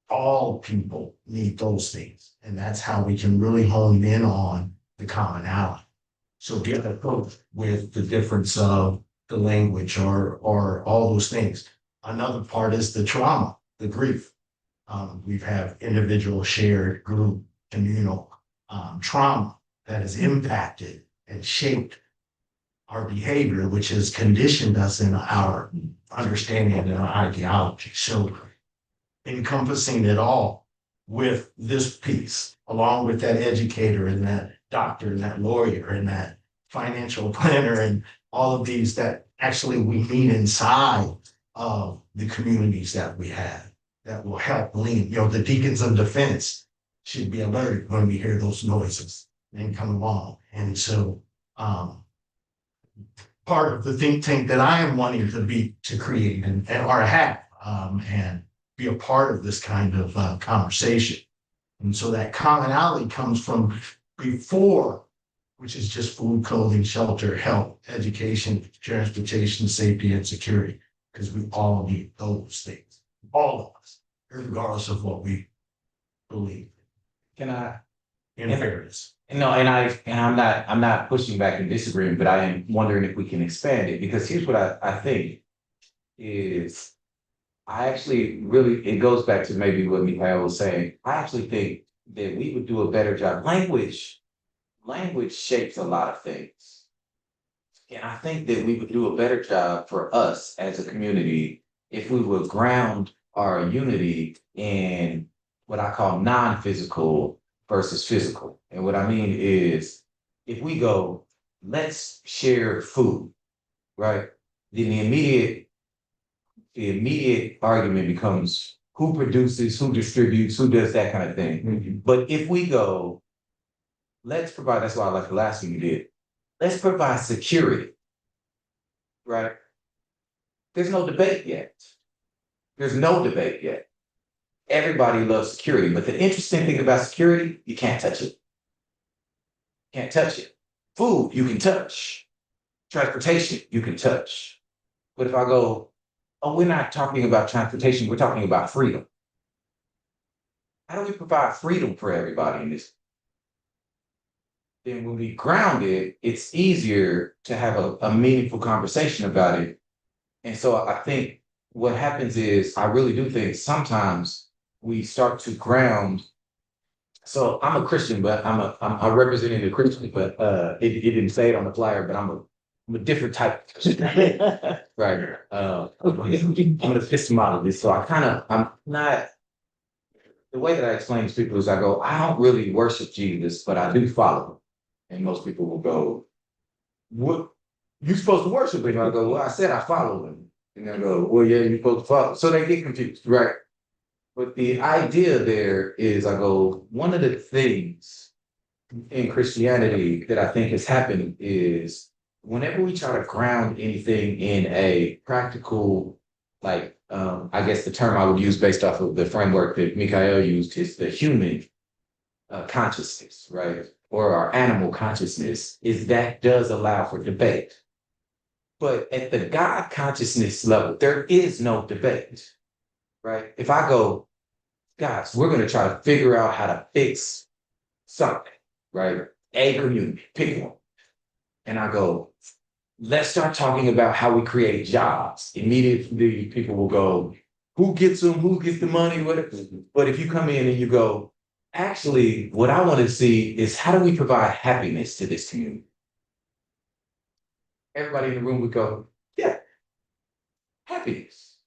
all people need those things, and that's how we can really hone in on the commonality. So get a coach with the difference of the language or all those things. Another part is the trauma, the grief. We have individual, shared, group, communal trauma that has impacted and shaped our behavior, which has conditioned us in our understanding and our ideology. So encompassing it all with this piece, along with that educator and that doctor and that lawyer and that financial planner and all of these that actually we meet inside of the communities that we have that will help lean. The deacons of defense should be alerted when we hear those noises and come along. And so part of the think tank that I am wanting to create and be a part of this kind of conversation. And so that commonality comes from before, which is just food, clothing, shelter, health, education, transportation, safety, and security, because we all need those things, all of us, regardless of what we believe. Can I? In fairness. No, I'm not pushing back and disagreeing, but I am wondering if we can expand it, because here's what I think is, I actually really, it goes back to maybe what Mikhail was saying. I actually think that we would do a better job. Language shapes a lot of things. And I think that we would do a better job for us as a community if we would ground our unity in what I call non-physical versus physical. And what I mean is, if we go, let's share food, right? Then the immediate argument becomes who produces, who distributes, who does that kind of thing. Mm-hmm. But if we go, let's provide, that's why I like the last thing you did. Let's provide security, right? There's no debate yet. There's no debate yet. Everybody loves security, but the interesting thing about security, you can't touch it. Can't touch it. Food, you can touch. Transportation, you can touch. But if I go, oh, we're not talking about transportation, we're talking about freedom. How do we provide freedom for everybody in this? Then when we ground it, it's easier to have a meaningful conversation about it. And so I think what happens is, I really do think sometimes we start to ground. So I'm a Christian, but I'm representing the Christian, but it didn't say it on the flyer, but I'm a different type of Christian. Right. I'm an epistemologist, so I'm not the way that I explain to people is I go, I don't really worship Jesus, but I do follow him. And most people will go, what? You supposed to worship him? I go, well, I said I follow him. And they go, well, yeah, you're supposed to follow. So they get confused, right? But the idea there is, I go, one of the things in Christianity that I think has happened is whenever we try to ground anything in a practical, like, I guess the term I would use based off of the framework that Mikhail used is the human consciousness, right? Or our animal consciousness, is that does allow for debate. But at the God consciousness level, there is no debate, right? If I go, guys, we're going to try to figure out how to fix something, right? A community, pick one. And I go, let's start talking about how we create jobs. Immediately, people will go, who gets them? Who gets the money? Whatever. But if you come in and you go, actually, what I want to see is how do we provide happiness to this community? Everybody in the room would go, yeah, happiness.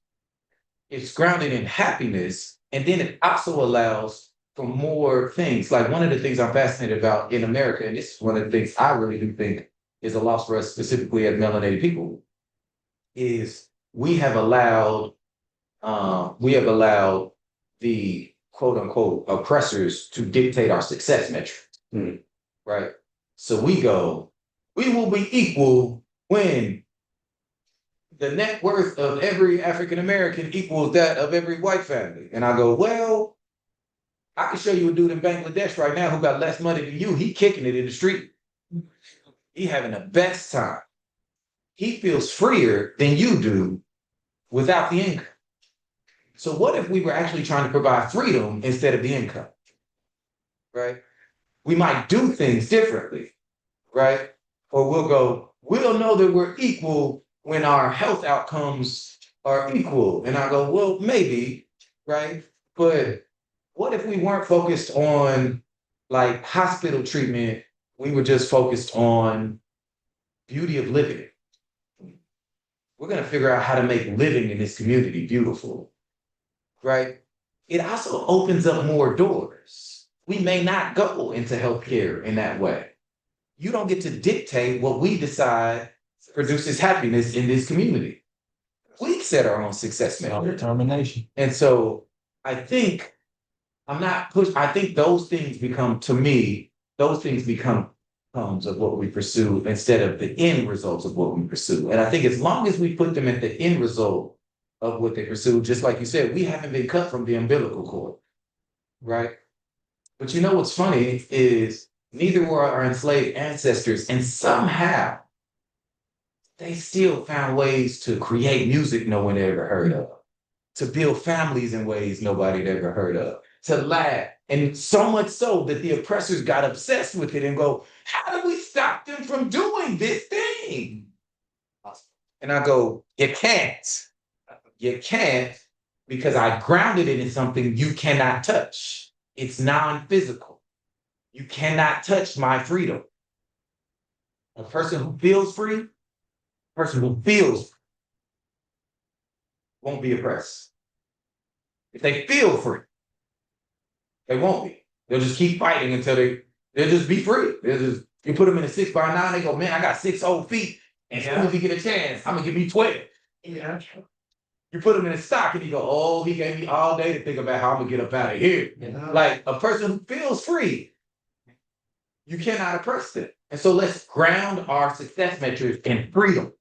It's grounded in happiness. And then it also allows for more things. Like one of the things I'm fascinated about in America, and this is one of the things I really do think is a loss for us, specifically as melanated people, is we have allowed the quote unquote oppressors to dictate our success metrics. Right? So we go, we will be equal when the net worth of every African American equals that of every white family. And I go, well, I can show you a dude in Bangladesh right now who got less money than you. He kicking it in the street. He having the best time. He feels freer than you do without the income. So what if we were actually trying to provide freedom instead of the income? Right? We might do things differently, right? Or we'll know that we're equal when our health outcomes are equal. And I go, well, maybe, right? But what if we weren't focused on like hospital treatment? We were just focused on beauty of living. We're going to figure out how to make living in this community beautiful, right? It also opens up more doors. We may not go into healthcare in that way. You don't get to dictate what we decide produces happiness in this community. We set our own success measure. Determination. And so I think I think those things become, to me, those things become outcomes of what we pursue instead of the end results of what we pursue. And I think as long as we put them at the end result of what they pursue, just like you said, we haven't been cut from the umbilical cord, right? But you know what's funny is neither were our enslaved ancestors, and somehow they still found ways to create music no one ever heard of, to build families in ways nobody had ever heard of, to laugh. And so much so that the oppressors got obsessed with it and go, how do we stop them from doing this thing? And I go, you can't. You can't, because I grounded it in something you cannot touch. It's non-physical. You cannot touch my freedom. A person who feels free, a person who feels free won't be oppressed. If they feel free, they won't be. They'll just keep fighting until they'll just be free. You put them in a 6x9, they go, man, I got 6 old feet. And as soon as you get a chance, I'm gonna give you 12. Yeah. You put them in a stock and you go, oh, he gave me all day to think about how I'm gonna get up out of here. Yeah. Like a person who feels free, you cannot oppress them. And so let's ground our success metrics in freedom.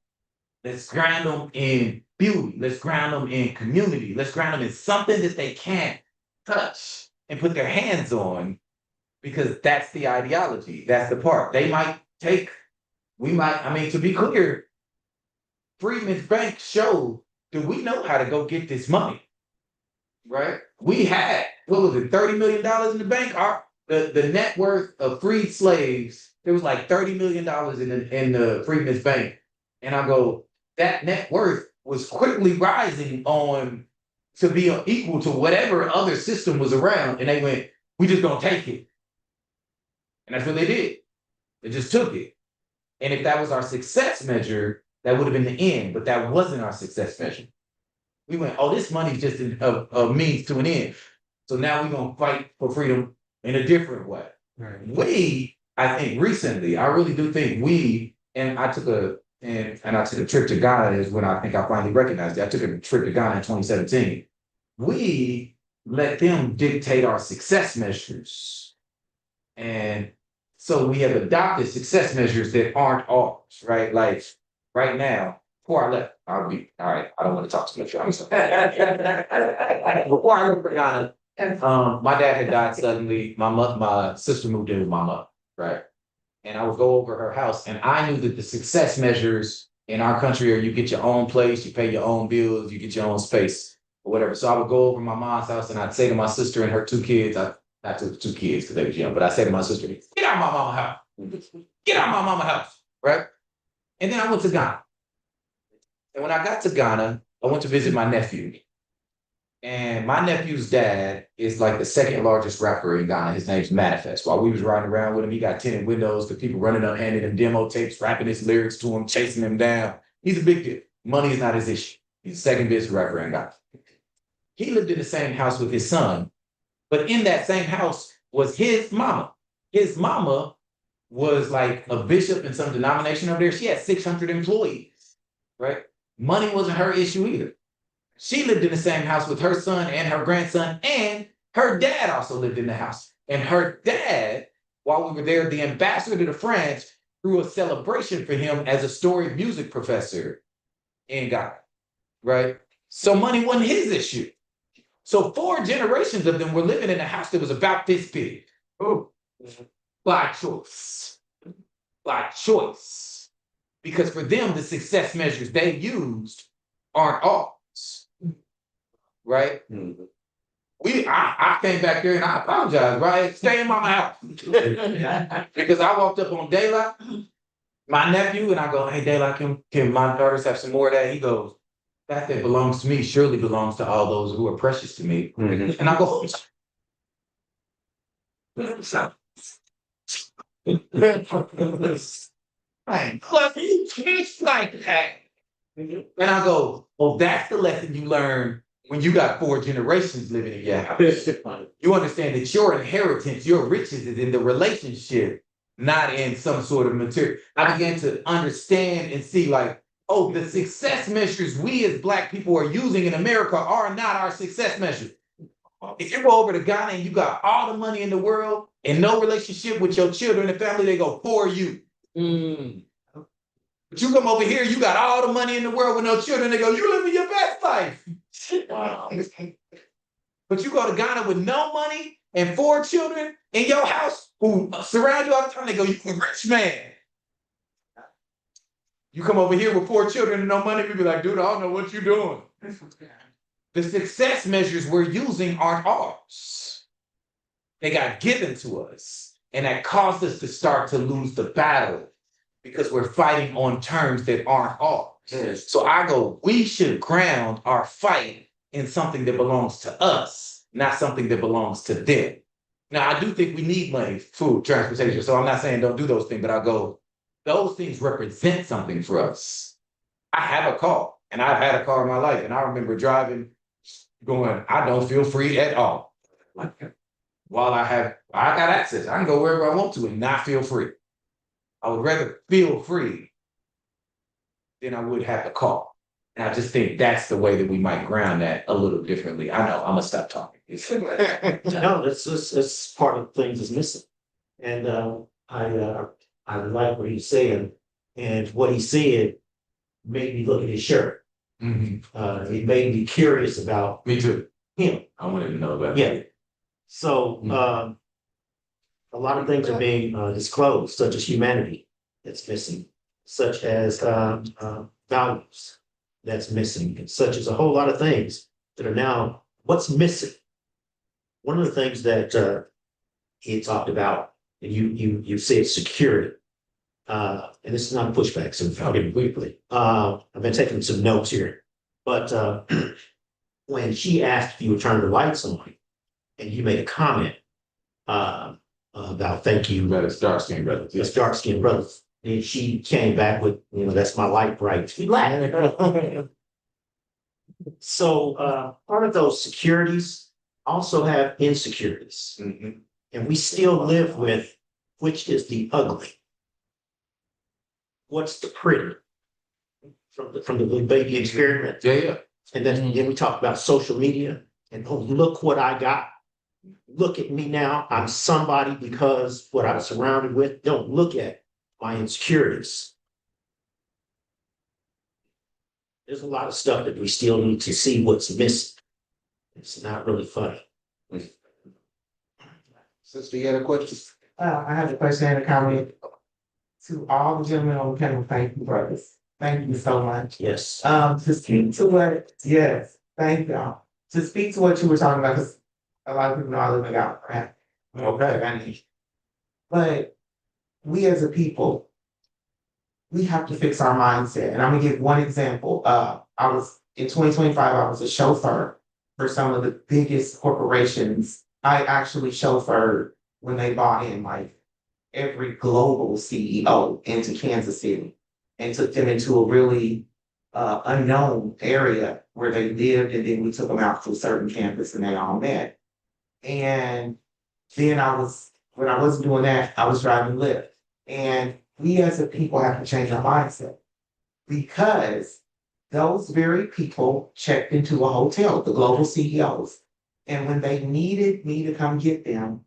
Let's ground them in beauty. Let's ground them in community. Let's ground them in something that they can't touch and put their hands on, because that's the ideology. That's the part. To be clear, Freedmen's Bank showed that we know how to go get this money, right? We had, what was it, $30 million in the bank? The net worth of freed slaves, there was like $30 million in the Freedmen's Bank. And I go, that net worth was quickly rising on to be equal to whatever other system was around. And they went, we just gonna take it. And that's what they did. They just took it. And if that was our success measure, that would have been the end, but that wasn't our success measure. We went, oh, this money's just a means to an end. So now we're gonna fight for freedom in a different way. Right. We, I think recently, I really do think we, and I took a trip to Ghana is when I think I finally recognized it. I took a trip to Ghana in 2017. We let them dictate our success measures. And so we have adopted success measures that aren't ours, right? Like right now, before I left, all right, I don't want to talk too much. Before I left for Ghana, my dad had died suddenly. My sister moved in with my mother, right? And I would go over her house, and I knew that the success measures in our country are you get your own place, you pay your own bills, you get your own space, or whatever. So I would go over my mom's house, and I'd say to my sister and her two kids, not two kids because they was young, but I said to my sister, "Get out of my mama's house, get out of my mama's house," right? And then I went to Ghana, and when I got to Ghana, I went to visit my nephew. And my nephew's dad is like the second largest rapper in Ghana. His name's Manifest. While we was riding around with him, he got tinted windows, the people running up, handing him demo tapes, rapping his lyrics to him, chasing him down. He's a big deal. Money is not his issue. He's the second biggest rapper in Ghana. He lived in the same house with his son, but in that same house was his mama. His mama was like a bishop in some denomination over there. She had 600 employees, right? Money wasn't her issue either. She lived in the same house with her son and her grandson, and her dad also lived in the house. And her dad, while we were there, the ambassador to France threw a celebration for him as a story music professor in Ghana, right? So money wasn't his issue. So 4 generations of them were living in a house that was about this big. Oh, by choice. By choice. Because for them, the success measures they used aren't ours. Right? Mm-hmm. I came back there and I apologized, right? Stay in my house. Because I walked up on Daylight, my nephew, and I go, "Hey, Daylight, can my daughters have some more of that?" He goes, "That belongs to me surely belongs to all those who are precious to me." Mm-hmm. And I go, it's like that. And I go, "Well, that's the lesson you learn when you got 4 generations living in your house." You understand that your inheritance, your riches is in the relationship, not in some sort of material. I began to understand and see like, oh, the success measures we as Black people are using in America are not our success measures. If you go over to Ghana and you got all the money in the world and no relationship with your children and family, they go, "For you." But you come over here, you got all the money in the world with no children, they go, "You living your best life." Wow. But you go to Ghana with no money and 4 children in your house who surround you all the time, they go, "You a rich man." You come over here with 4 children and no money, we be like, "Dude, I don't know what you're doing." The success measures we're using aren't ours. They got given to us. And that caused us to start to lose the battle because we're fighting on terms that aren't ours. Yes. So I go, we should ground our fight in something that belongs to us, not something that belongs to them. Now, I do think we need money, food, transportation. So I'm not saying don't do those things, but I go, those things represent something for us. I have a car, and I've had a car in my life, and I remember driving, going, I don't feel free at all. While I got access, I can go wherever I want to and not feel free. I would rather feel free than I would have a car. And I just think that's the way that we might ground that a little differently. I know, I'm gonna stop talking. No, that's part of things is missing. And I like what he's saying. And what he said made me look at his shirt. Mm-hmm. It made me curious about me too. Him. I wanted to know about that. Yeah. So a lot of things are being disclosed, such as humanity that's missing, such as values that's missing, and such as a whole lot of things that are now what's missing. One of the things that he talked about, and you said security. And this is not a pushback, so I'll give it briefly. I've been taking some notes here, but when she asked if you would turn the lights on, and you made a comment about thank you. About his dark skinned brothers. Yes, dark skinned brothers. And she came back with, that's my light bright. So part of those securities also have insecurities. Mhm. And we still live with which is the ugly. What's the pretty? From the baby experiment. Yeah. And then we talk about social media and oh, look what I got. Look at me now. I'm somebody because what I'm surrounded with. Don't look at my insecurities. There's a lot of stuff that we still need to see what's missing. It's not really funny. Sister, you had a question? I have a question and a comment to all the gentlemen on the panel. Thank you, brothers. Thank you so much. Yes. To speak to what, yes, thank y'all. To speak to what you were talking about, because a lot of people know I live in Gallup, Okay. but we as a people, we have to fix our mindset. And I'm gonna give one example. I was in 2025, I was a chauffeur for some of the biggest corporations. I actually chauffeured when they bought in like every global CEO into Kansas City and took them into a really unknown area where they lived, and then we took them out to a certain campus and they all met. And then when I wasn't doing that, I was driving Lyft. And we as a people have to change our mindset because those very people checked into a hotel, the global CEOs. And when they needed me to come get them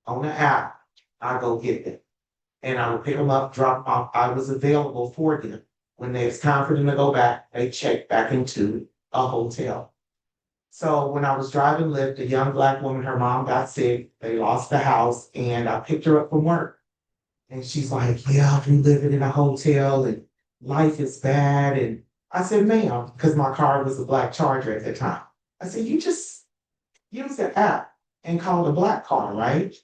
on the app, I go get them. And I would pick them up, drop them off. I was available for them. When it's time for them to go back, they check back into a hotel. So when I was driving Lyft, a young Black woman, her mom got sick, they lost the house, and I picked her up from work. And she's like, yeah, we living in a hotel and life is bad. And I said, ma'am, because my car was a Black Charger at the time. I said, you just use the app and call a Black car, right?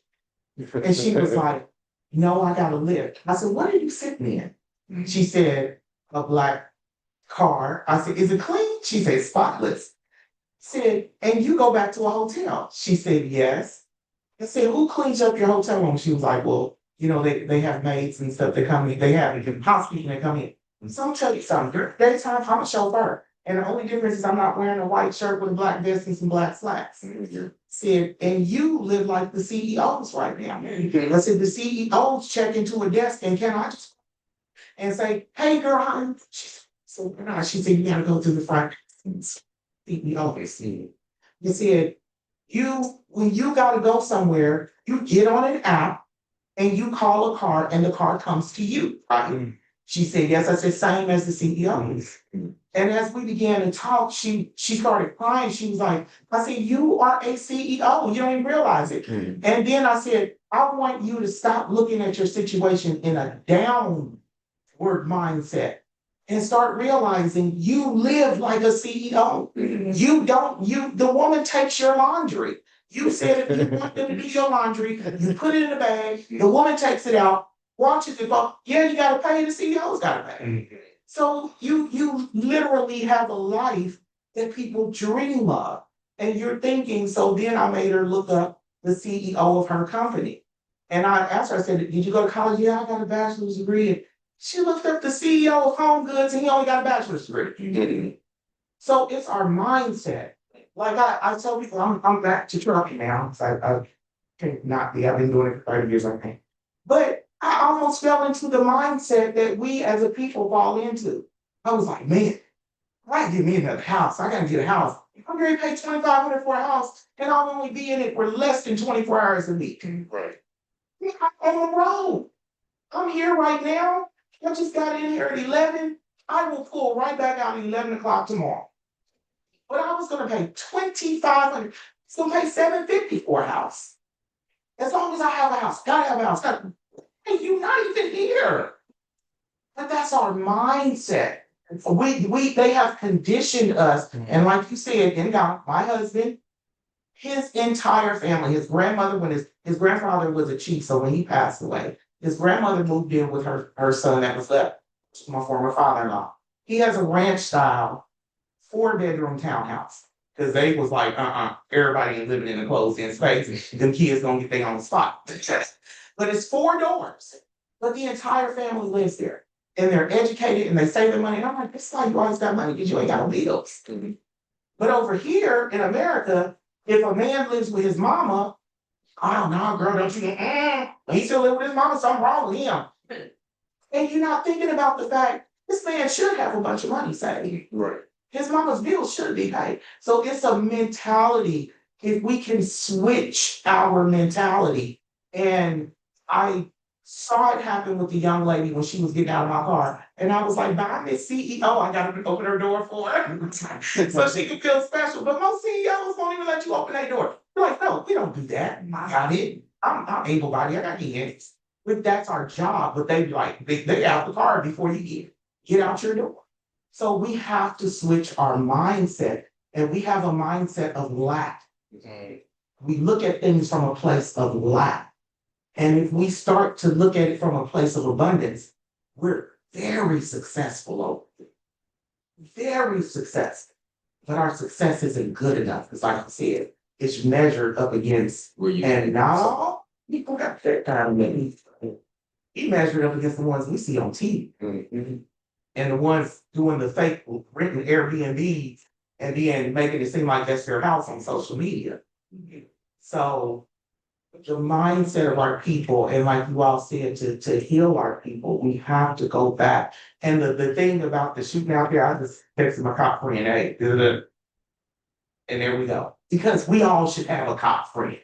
And she was like, no, I got a Lyft. I said, what are you sitting in? She said, a Black car. I said, is it clean? She said, spotless. Said, and you go back to a hotel? She said, yes. I said, who cleans up your hotel room? She was like, well, they have maids and stuff that come in. They have housekeeping that come in. So I'll tell you something. During daytime, I'm a chauffeur. And the only difference is I'm not wearing a white shirt with a black vest and some black slacks. Said, and you live like the CEOs right now. I said, the CEOs check into a desk and can I just and say, hey girl, she said, you gotta go to the front. CEO. You said, when you gotta go somewhere, you get on an app and you call a car and the car comes to you, right? She said, yes. I said, same as the CEOs. And as we began to talk, she started crying. She was like, I said, you are a CEO. You don't even realize it. And then I said, I want you to stop looking at your situation in a downward mindset and start realizing you live like a CEO. The woman takes your laundry. You said if you want them to do your laundry, you put it in a bag, the woman takes it out, watches it go, yeah, you gotta pay, the CEO's gotta pay. So you literally have a life that people dream of. And you're thinking, so then I made her look up the CEO of her company. And I asked her, I said, did you go to college? Yeah, I got a bachelor's degree. She looked up the CEO of Home Goods and he only got a bachelor's degree. So it's our mindset. Like I tell people, I'm back to trucking now. I can't not be, I've been doing it for 30 years, I think. But I almost fell into the mindset that we as a people fall into. I was like, man, I gotta get me another house. I gotta get a house. I'm going to pay $2,500 for a house and I'll only be in it for less than 24 hours a week. Right. I'm on the road. I'm here right now. I just got in here at 11. I will pull right back out at 11 o'clock tomorrow. But I was going to pay $2,500. It's going to pay $750 for a house. As long as I have a house, gotta have a house. Hey, you're not even here. But that's our mindset. They have conditioned us. And like you said, my husband, his entire family, his grandmother, when his grandfather was a chief, so when he passed away, his grandmother moved in with her son that was left, my former father-in-law. He has a ranch style 4-bedroom townhouse. Because they was like, everybody ain't living in a closed-in space. Them kids gonna get their own spot. But it's 4 doors. But the entire family lives there. And they're educated and they save their money. And I'm like, this is why you always got money, because you ain't got no bills. But over here in America, If a man lives with his mama, oh no, girl, don't you? He still live with his mama, something wrong with him. And you're not thinking about the fact this man should have a bunch of money saved. Right. His mama's bills should be paid. So it's a mentality. If we can switch our mentality, and I saw it happen with the young lady when she was getting out of my car, and I was like, "Bye, Miss CEO, I gotta open her door for her so she can feel special." But most CEOs won't even let you open that door. They're like, "No, we don't do that. I got it. I'm able-bodied. I got hands." But that's our job. But they be like, they out the car before you get out your door. So we have to switch our mindset, and we have a mindset of lack. We look at things from a place of lack. And if we start to look at it from a place of abundance, we're very successful over it. Very successful. But our success isn't good enough, because like I said, it's measured up against, Where you. and not all people got that kind of money. He measured up against the ones we see on TV. And the ones doing the fake written Airbnb and then making it seem like that's their house on social media. So the mindset of our people, and like you all said, to heal our people, we have to go back. And the thing about the shooting out there, I just texted my cop friend, hey, and there we go. Because we all should have a cop friend.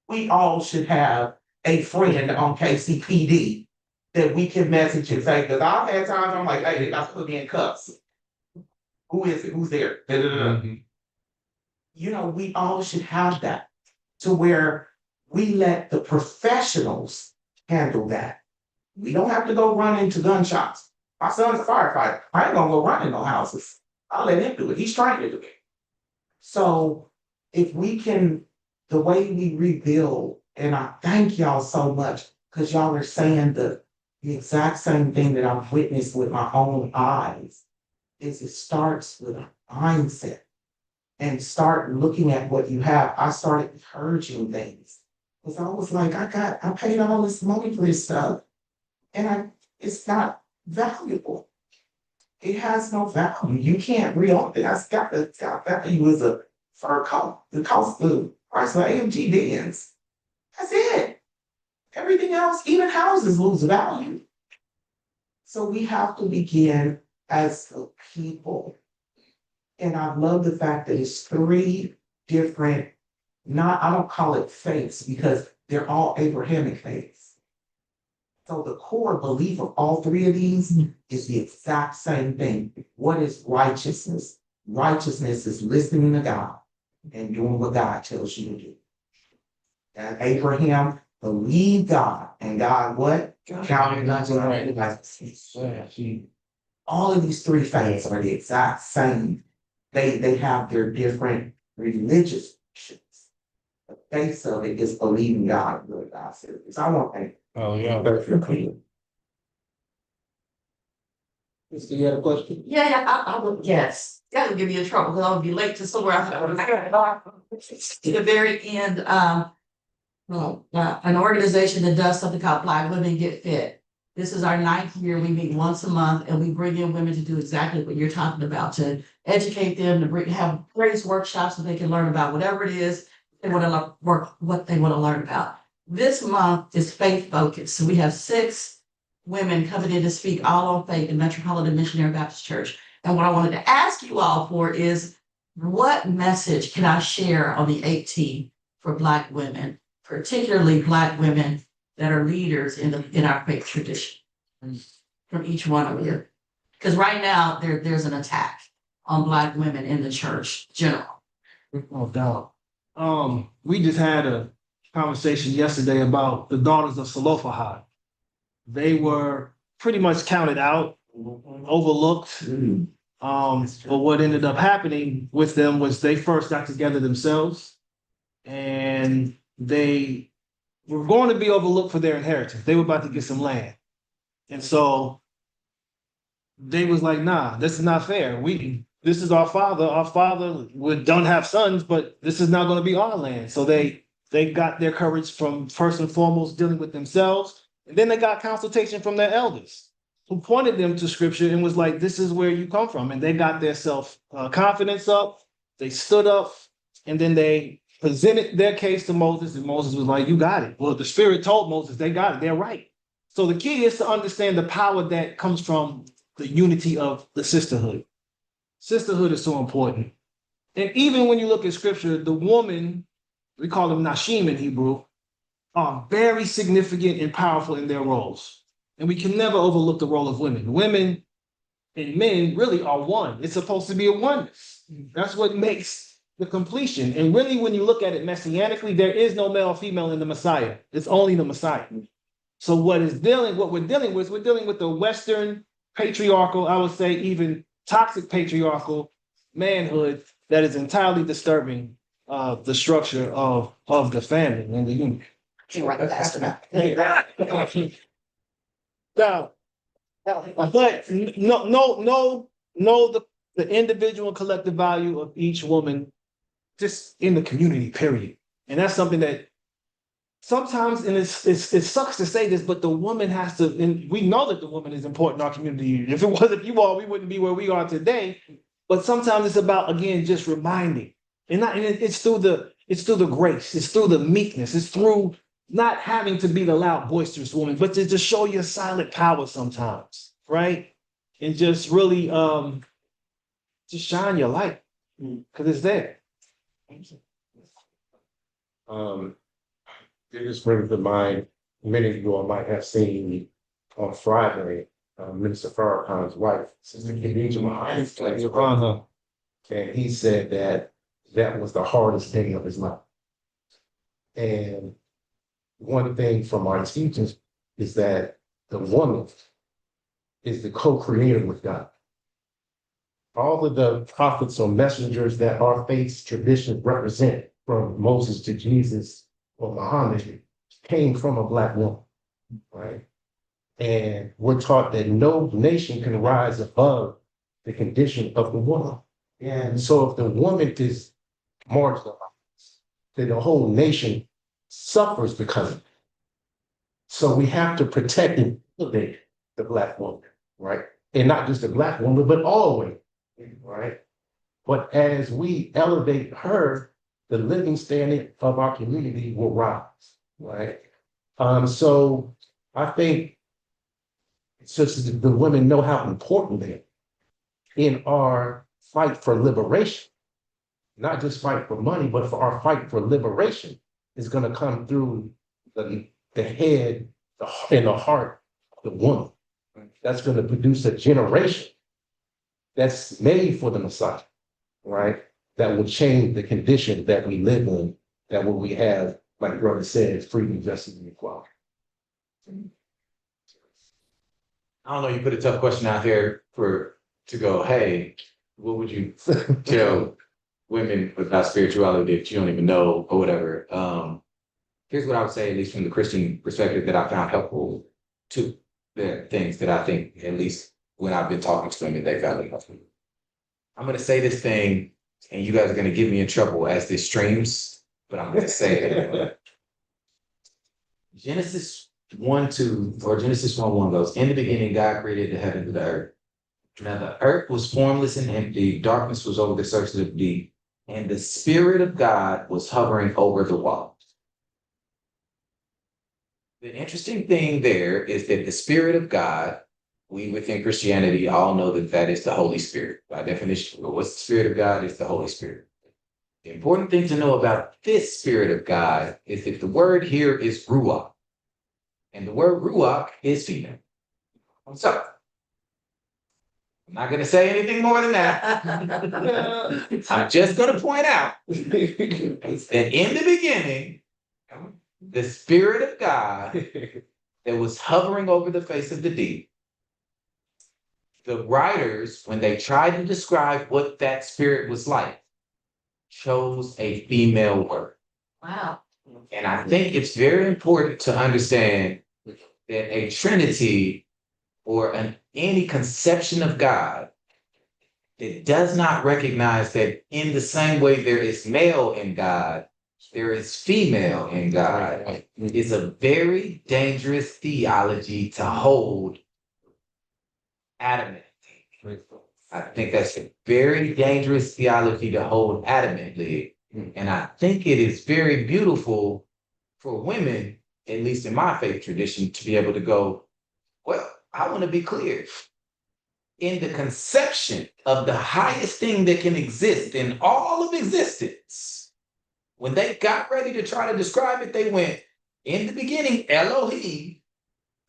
We all should have a friend on KCPD that we can message and say, because I've had times I'm like, hey, they got to put me in cuffs. Who is it? Who's there? You know, we all should have that, to where we let the professionals handle that. We don't have to go run into gunshots. My son's a firefighter. I ain't gonna go run in no houses. I'll let him do it. He's trying to do it. So if we can, the way we rebuild, and I thank y'all so much, because y'all are saying the exact same thing that I've witnessed with my own eyes, is it starts with a mindset. And start looking at what you have. I started encouraging things. Because I was like, I paid all this money for this stuff. And it's not valuable. It has no value. You can't reopen it. It's got value as a fur coat. The cost of the price of AMG Benz. That's it. Everything else, even houses, lose value. So we have to begin as a people. And I love the fact that it's 3 different, I don't call it faiths, because they're all Abrahamic faiths. So the core belief of all 3 of these is the exact same thing. What is righteousness? Righteousness is listening to God and doing what God tells you to do. And Abraham believed God, and God what? Counted unto him righteousness. All of these 3 faiths are the exact same. They have their different religious traditions. The base of it is believing God, what God says. So I want to Oh, yeah. Mister, you had a question? Yeah, I would, yes. That'll give you in trouble, because I'll be late to somewhere. To the very end, an organization that does something called Black Women Get Fit. This is our 9th year. We meet once a month, and we bring in women to do exactly what you're talking about, to educate them, to have various workshops so they can learn about whatever it is they want to what they want to learn about. This month is faith focused. So we have 6 women coming in to speak all on faith in Metropolitan Missionary Baptist Church. And what I wanted to ask you all for is, what message can I share on the 18th for Black women, particularly Black women that are leaders in our faith tradition, from each one of you? Because right now there's an attack on Black women in the church general. No doubt. We just had a conversation yesterday about the daughters of Zelophehad. They were pretty much counted out, overlooked. But what ended up happening with them was they first got together themselves, and they were going to be overlooked for their inheritance. They were about to get some land. And so they was like, nah, this is not fair. This is our father. Our father don't have sons, but this is not going to be our land. So they got their courage from first and foremost dealing with themselves. And then they got consultation from their elders, who pointed them to scripture and was like, this is where you come from. And they got their self confidence up. They stood up and then they presented their case to Moses, and Moses was like, you got it. Well, the Spirit told Moses, they got it, they're right. So the key is to understand the power that comes from the unity of the sisterhood. Sisterhood is so important. And even when you look at scripture, the woman, we call them Nashim in Hebrew, are very significant and powerful in their roles. And we can never overlook the role of women. Women and men really are one. It's supposed to be a oneness. That's what makes the completion. And really, when you look at it messianically, there is no male or female in the Messiah. It's only the Messiah. So what we're dealing with the Western patriarchal, I would say even toxic patriarchal manhood that is entirely disturbing the structure of the family and the unit. Can't write fast enough. Now, but know the individual and collective value of each woman just in the community, period. And that's something that sometimes, and it sucks to say this, but the woman has to, and we know that the woman is important in our community. If it wasn't you all, we wouldn't be where we are today. But sometimes it's about, again, just reminding. And it's through the grace, it's through the meekness, it's through not having to be the loud, boisterous woman, but to just show your silent power sometimes, right? And just really just shine your light, because it's there. It just brings to mind, many of you all might have seen on Friday, Minister Farrakhan's wife, Sister Khadija, and he said that was the hardest day of his life. And one thing from our teachings is that the woman is the co-creator with God. All of the prophets or messengers that our faith's tradition represent, from Moses to Jesus or Muhammad, came from a Black woman, right? And we're taught that no nation can rise above the condition of the woman. And so if the woman is marginalized, then the whole nation suffers because of it. So we have to protect and elevate the Black woman, right? And not just the Black woman, but all women, right? But as we elevate her, the living standard of our community will rise, right? So I think since the women know how important they are in our fight for liberation, not just fight for money, but for our fight for liberation is going to come through the head and the heart of the woman. That's going to produce a generation that's made for the Messiah, right? That will change the condition that we live in, that what we have, like the brother said, freedom, justice, and equality. I don't know, you put a tough question out there to go, hey, what would you tell women about spirituality that you don't even know or whatever? Here's what I would say, at least from the Christian perspective, that I found helpful too. There are things that I think, at least when I've been talking to women, they found helpful. I'm going to say this thing, and you guys are going to get me in trouble as this streams, but I'm going to say it. Genesis 1:2 or Genesis 1:1 goes, in the beginning, God created the heaven and the earth. Now the earth was formless and empty, darkness was over the surface of the deep, and the Spirit of God was hovering over the waters. The interesting thing there is that the Spirit of God, we within Christianity all know that that is the Holy Spirit. By definition, what's the Spirit of God? It's the Holy Spirit. The important thing to know about this Spirit of God is that the word here is Ruach. And the word Ruach is female. So, I'm not going to say anything more than that. I'm just going to point out that in the beginning, the Spirit of God that was hovering over the face of the deep, the writers, when they tried to describe what that spirit was like, chose a female word. Wow. And I think it's very important to understand that a Trinity or any conception of God that does not recognize that in the same way there is male in God, there is female in God, is a very dangerous theology to hold adamantly. I think that's a very dangerous theology to hold adamantly, And I think it is very beautiful for women, at least in my faith tradition, to be able to go, well, I want to be clear. In the conception of the highest thing that can exist in all of existence, when they got ready to try to describe it, they went, in the beginning, Elohim,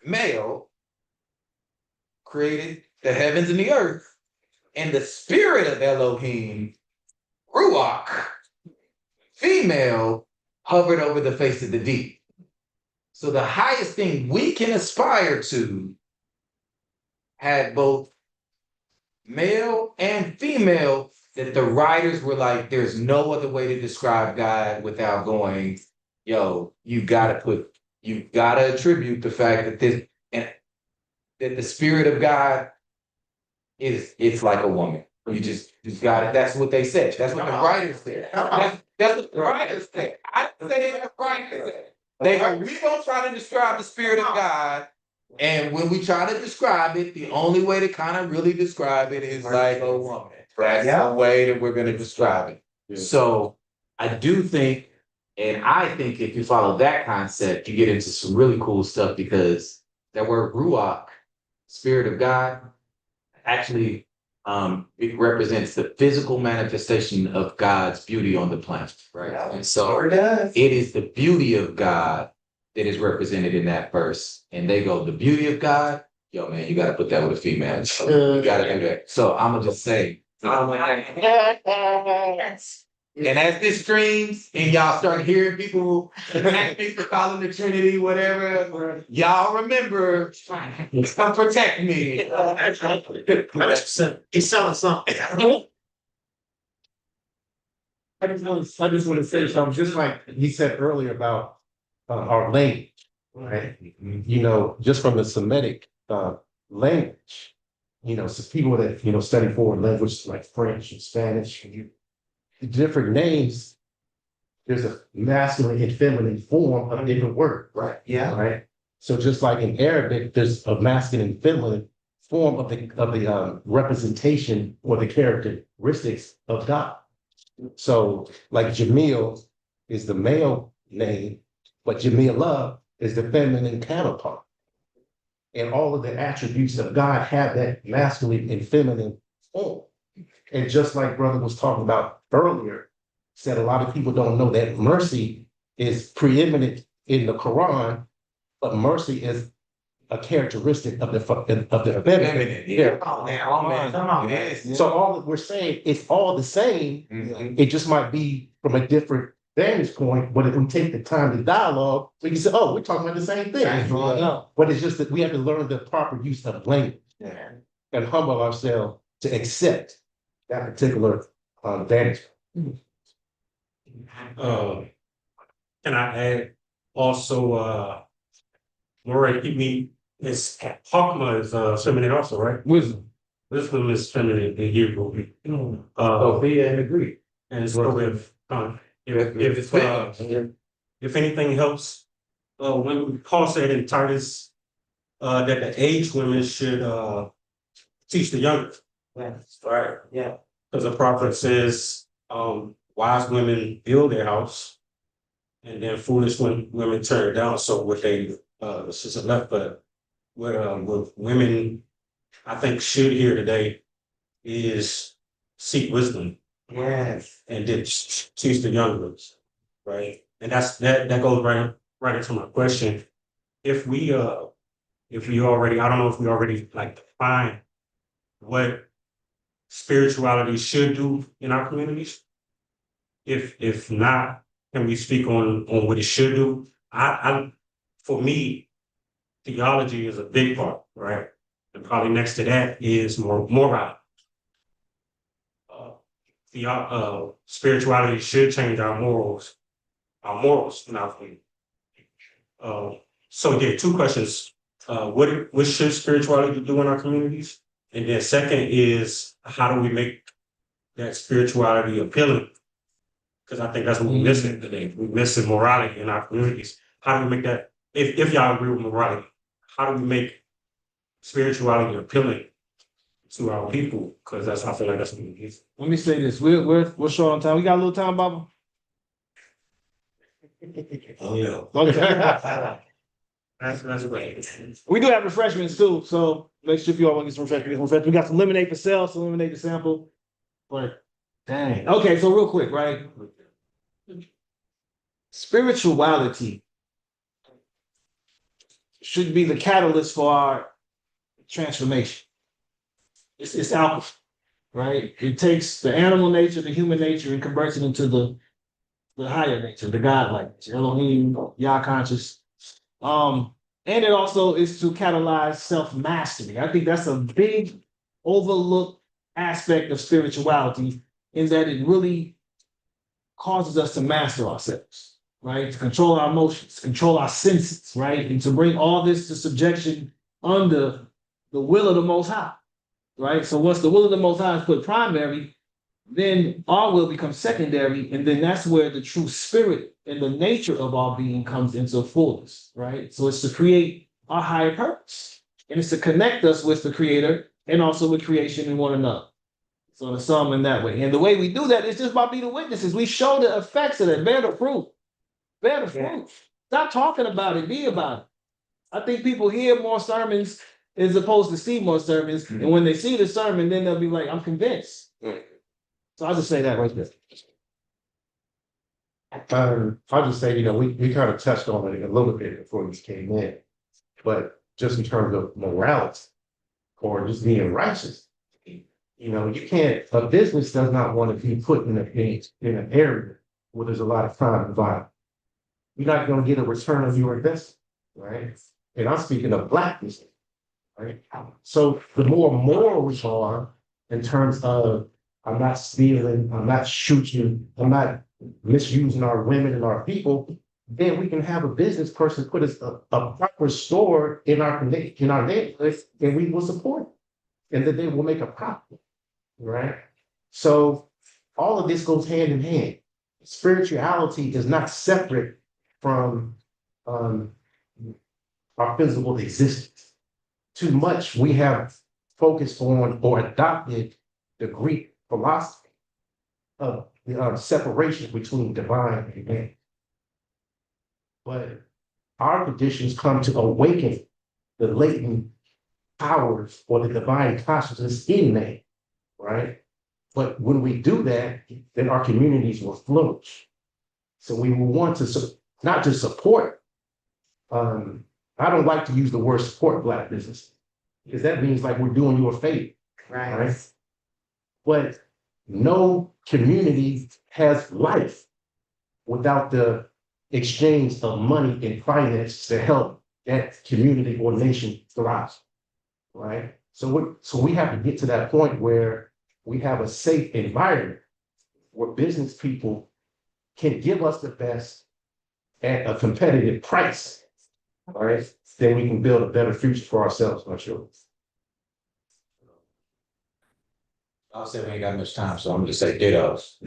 male, created the heavens and the earth, and the spirit of Elohim, Ruach, female, hovered over the face of the deep. So the highest thing we can aspire to had both male and female, that the writers were like, there's no other way to describe God without going, yo, you gotta attribute the fact that that the spirit of God it's like a woman. You just got it. That's what they said. That's what the writers said. That's what the writers said. I didn't say that the writers said. They go, we gonna try to describe the spirit of God. And when we try to describe it, the only way to kind of really describe it is like a woman. That's the way that we're going to describe it. Yeah. So I do think, and I think if you follow that concept, you get into some really cool stuff, because that word Ruach, spirit of God, actually it represents the physical manifestation of God's beauty on the planet, right? Yeah. And so it is the beauty of God that is represented in that verse. And they go, the beauty of God, yo, man, you got to put that with a female. You got to do that. So I'm going to just say, and as this streams and y'all start hearing people attack me for calling the Trinity, whatever, y'all remember, protect me. He's selling something. I just want to say something, just like he said earlier about our language, right? You know, just from the Semitic language, you know, so people that, you know, study foreign languages like French and Spanish, the different names, there's a masculine and feminine form of a different word, right? Yeah. Right. So just like in Arabic, there's a masculine and feminine form of the representation or the characteristics of God. So like Jamil is the male name, but Jamila is the feminine counterpart. And all of the attributes of God have that masculine and feminine form. And just like brother was talking about earlier, said a lot of people don't know that mercy is preeminent in the Quran, but mercy is a characteristic of the feminine. Yeah. Come on. So all that we're saying, it's all the same. Mhm. It just might be from a different vantage point, but if we take the time to dialogue, we can say, oh, we're talking about the same thing. But it's just that we have to learn the proper use of language and humble ourselves to accept that particular vantage. Can I add also, Lori, keep me, it's Hakma is feminine also, right? Wisdom. Wisdom is feminine in Hebrew. Sophia and agree. And so if anything helps, when Paul said in Titus that the aged women should teach the younger. Yes. Right. Yeah. Because the prophet says, wise women build their house, and then foolish women tear it down. So what they sister left, but what women I think should hear today is seek wisdom. Yes. And then teach the young ones, right? And that goes right into my question. If we already, I don't know if we already like define what spirituality should do in our communities. If not, can we speak on what it should do? I for me, theology is a big part, right? And probably next to that is morality. Spirituality should change our morals in our community. So yeah, two questions. What should spirituality do in our communities? And then second is, how do we make that spirituality appealing? Because I think that's what we're missing today. We're missing morality in our communities. How do we make that, if y'all agree with morality, how do we make spirituality appealing to our people? Because I feel like that's what we need. Let me say this. We're short on time. We got a little time, Baba? Oh, yeah. Okay. That's great. We do have refreshments too, so make sure if you all want to get some refreshments. We got some lemonade for sale, some lemonade to sample. But dang. Okay, so real quick, right? Spirituality should be the catalyst for our transformation. It's alcohol, right? It takes the animal nature, the human nature, and converts it into the higher nature, the godlike nature, Elohim, Yah conscious. And it also is to catalyze self-mastery. I think that's a big overlooked aspect of spirituality, in that it really causes us to master ourselves, right? To control our emotions, control our senses, right? And to bring all this to subjection under the will of the Most High, right? So once the will of the Most High is put primary, then our will becomes secondary, and then that's where the true spirit and the nature of our being comes into fullness, right? So it's to create our higher purpose, and it's to connect us with the Creator and also with creation and one another. So the sum in that way, and the way we do that is just by being the witnesses. We show the effects of that. Bear the fruit. Bear the fruit. Stop talking about it. Be about it. I think people hear more sermons as opposed to see more sermons, and when they see the sermon, then they'll be like, "I'm convinced." So I'll just say that right there. I'll just say, we kind of touched on it a little bit before you came in, but just in terms of morality or just being righteous, you can't, a business does not want to be put in an area where there's a lot of crime and violence. You're not going to get a return on your investment, right? And I'm speaking of Black business, right? So the more moral we are in terms of, I'm not stealing, I'm not shooting, I'm not misusing our women and our people, then we can have a business person put a proper store in our neighborhood, and we will support it. And then they will make a profit, right? So all of this goes hand in hand. Spirituality is not separate from our physical existence. Too much we have focused on or adopted the Greek philosophy of the separation between divine and man. But our traditions come to awaken the latent powers or the divine consciousness in man, right? But when we do that, then our communities will flourish. So we will want to not just support. I don't like to use the word support Black business, because that means like we're doing you a favor. Right. But no community has life without the exchange of money and finance to help that community or nation thrive. Right. So we have to get to that point where we have a safe environment where business people can give us the best at a competitive price. All right. Then we can build a better future for ourselves, my children. I'll say we ain't got much time, so I'm gonna just say dittos.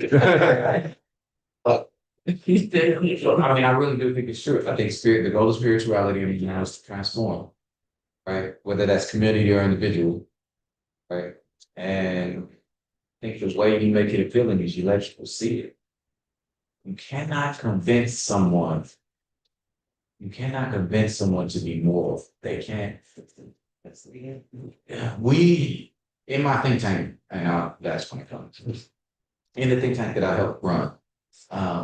I mean, I really do think it's true. I think the goal of spirituality is to transform, right? Whether that's community or individual, right? And I think the way you make it appealing is you let people see it. You cannot convince someone to be moral. They can't. We, in my think tank, and that's when it comes. In the think tank that I help run,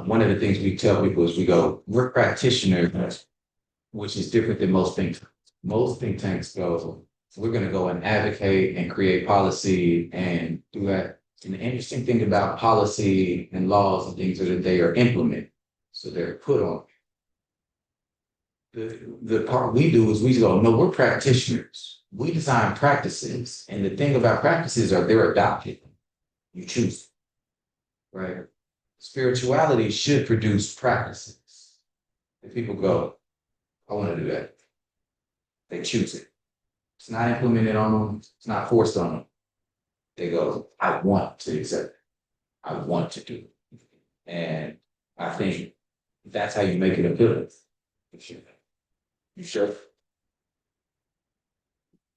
one of the things we tell people is we're practitioners, which is different than most think tanks. Most think tanks go, we're going to go and advocate and create policy and do that. And the interesting thing about policy and laws and things is that they are implemented. So they're put on. The part we do is we go, no, we're practitioners. We design practices. And the thing about practices are they're adopted. You choose, right? Spirituality should produce practices. If people go, I want to do that, they choose it. It's not implemented on them. It's not forced on them. They go, I want to accept it. I want to do it. And I think that's how you make it appealing. You sure?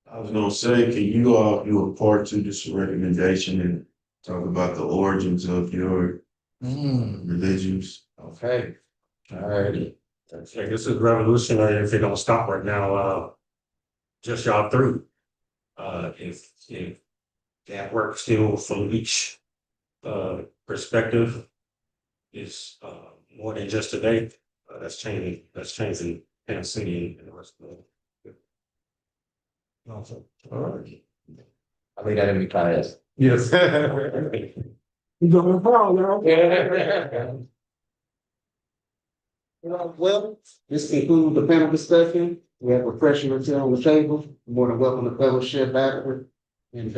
I was gonna say, can you all do a part to this recommendation and talk about the origins of your religions? Okay. Alrighty. Okay, this is revolutionary if it don't stop right now, just y'all through. If that work still from each, perspective is, more than just today, that's changing Kansas City and the rest of the. Awesome. All right. I think that in me class. Yes. You going wrong, now? Well, this concludes the panel discussion. We have refreshments here on the table. More than welcome to fellowship after. And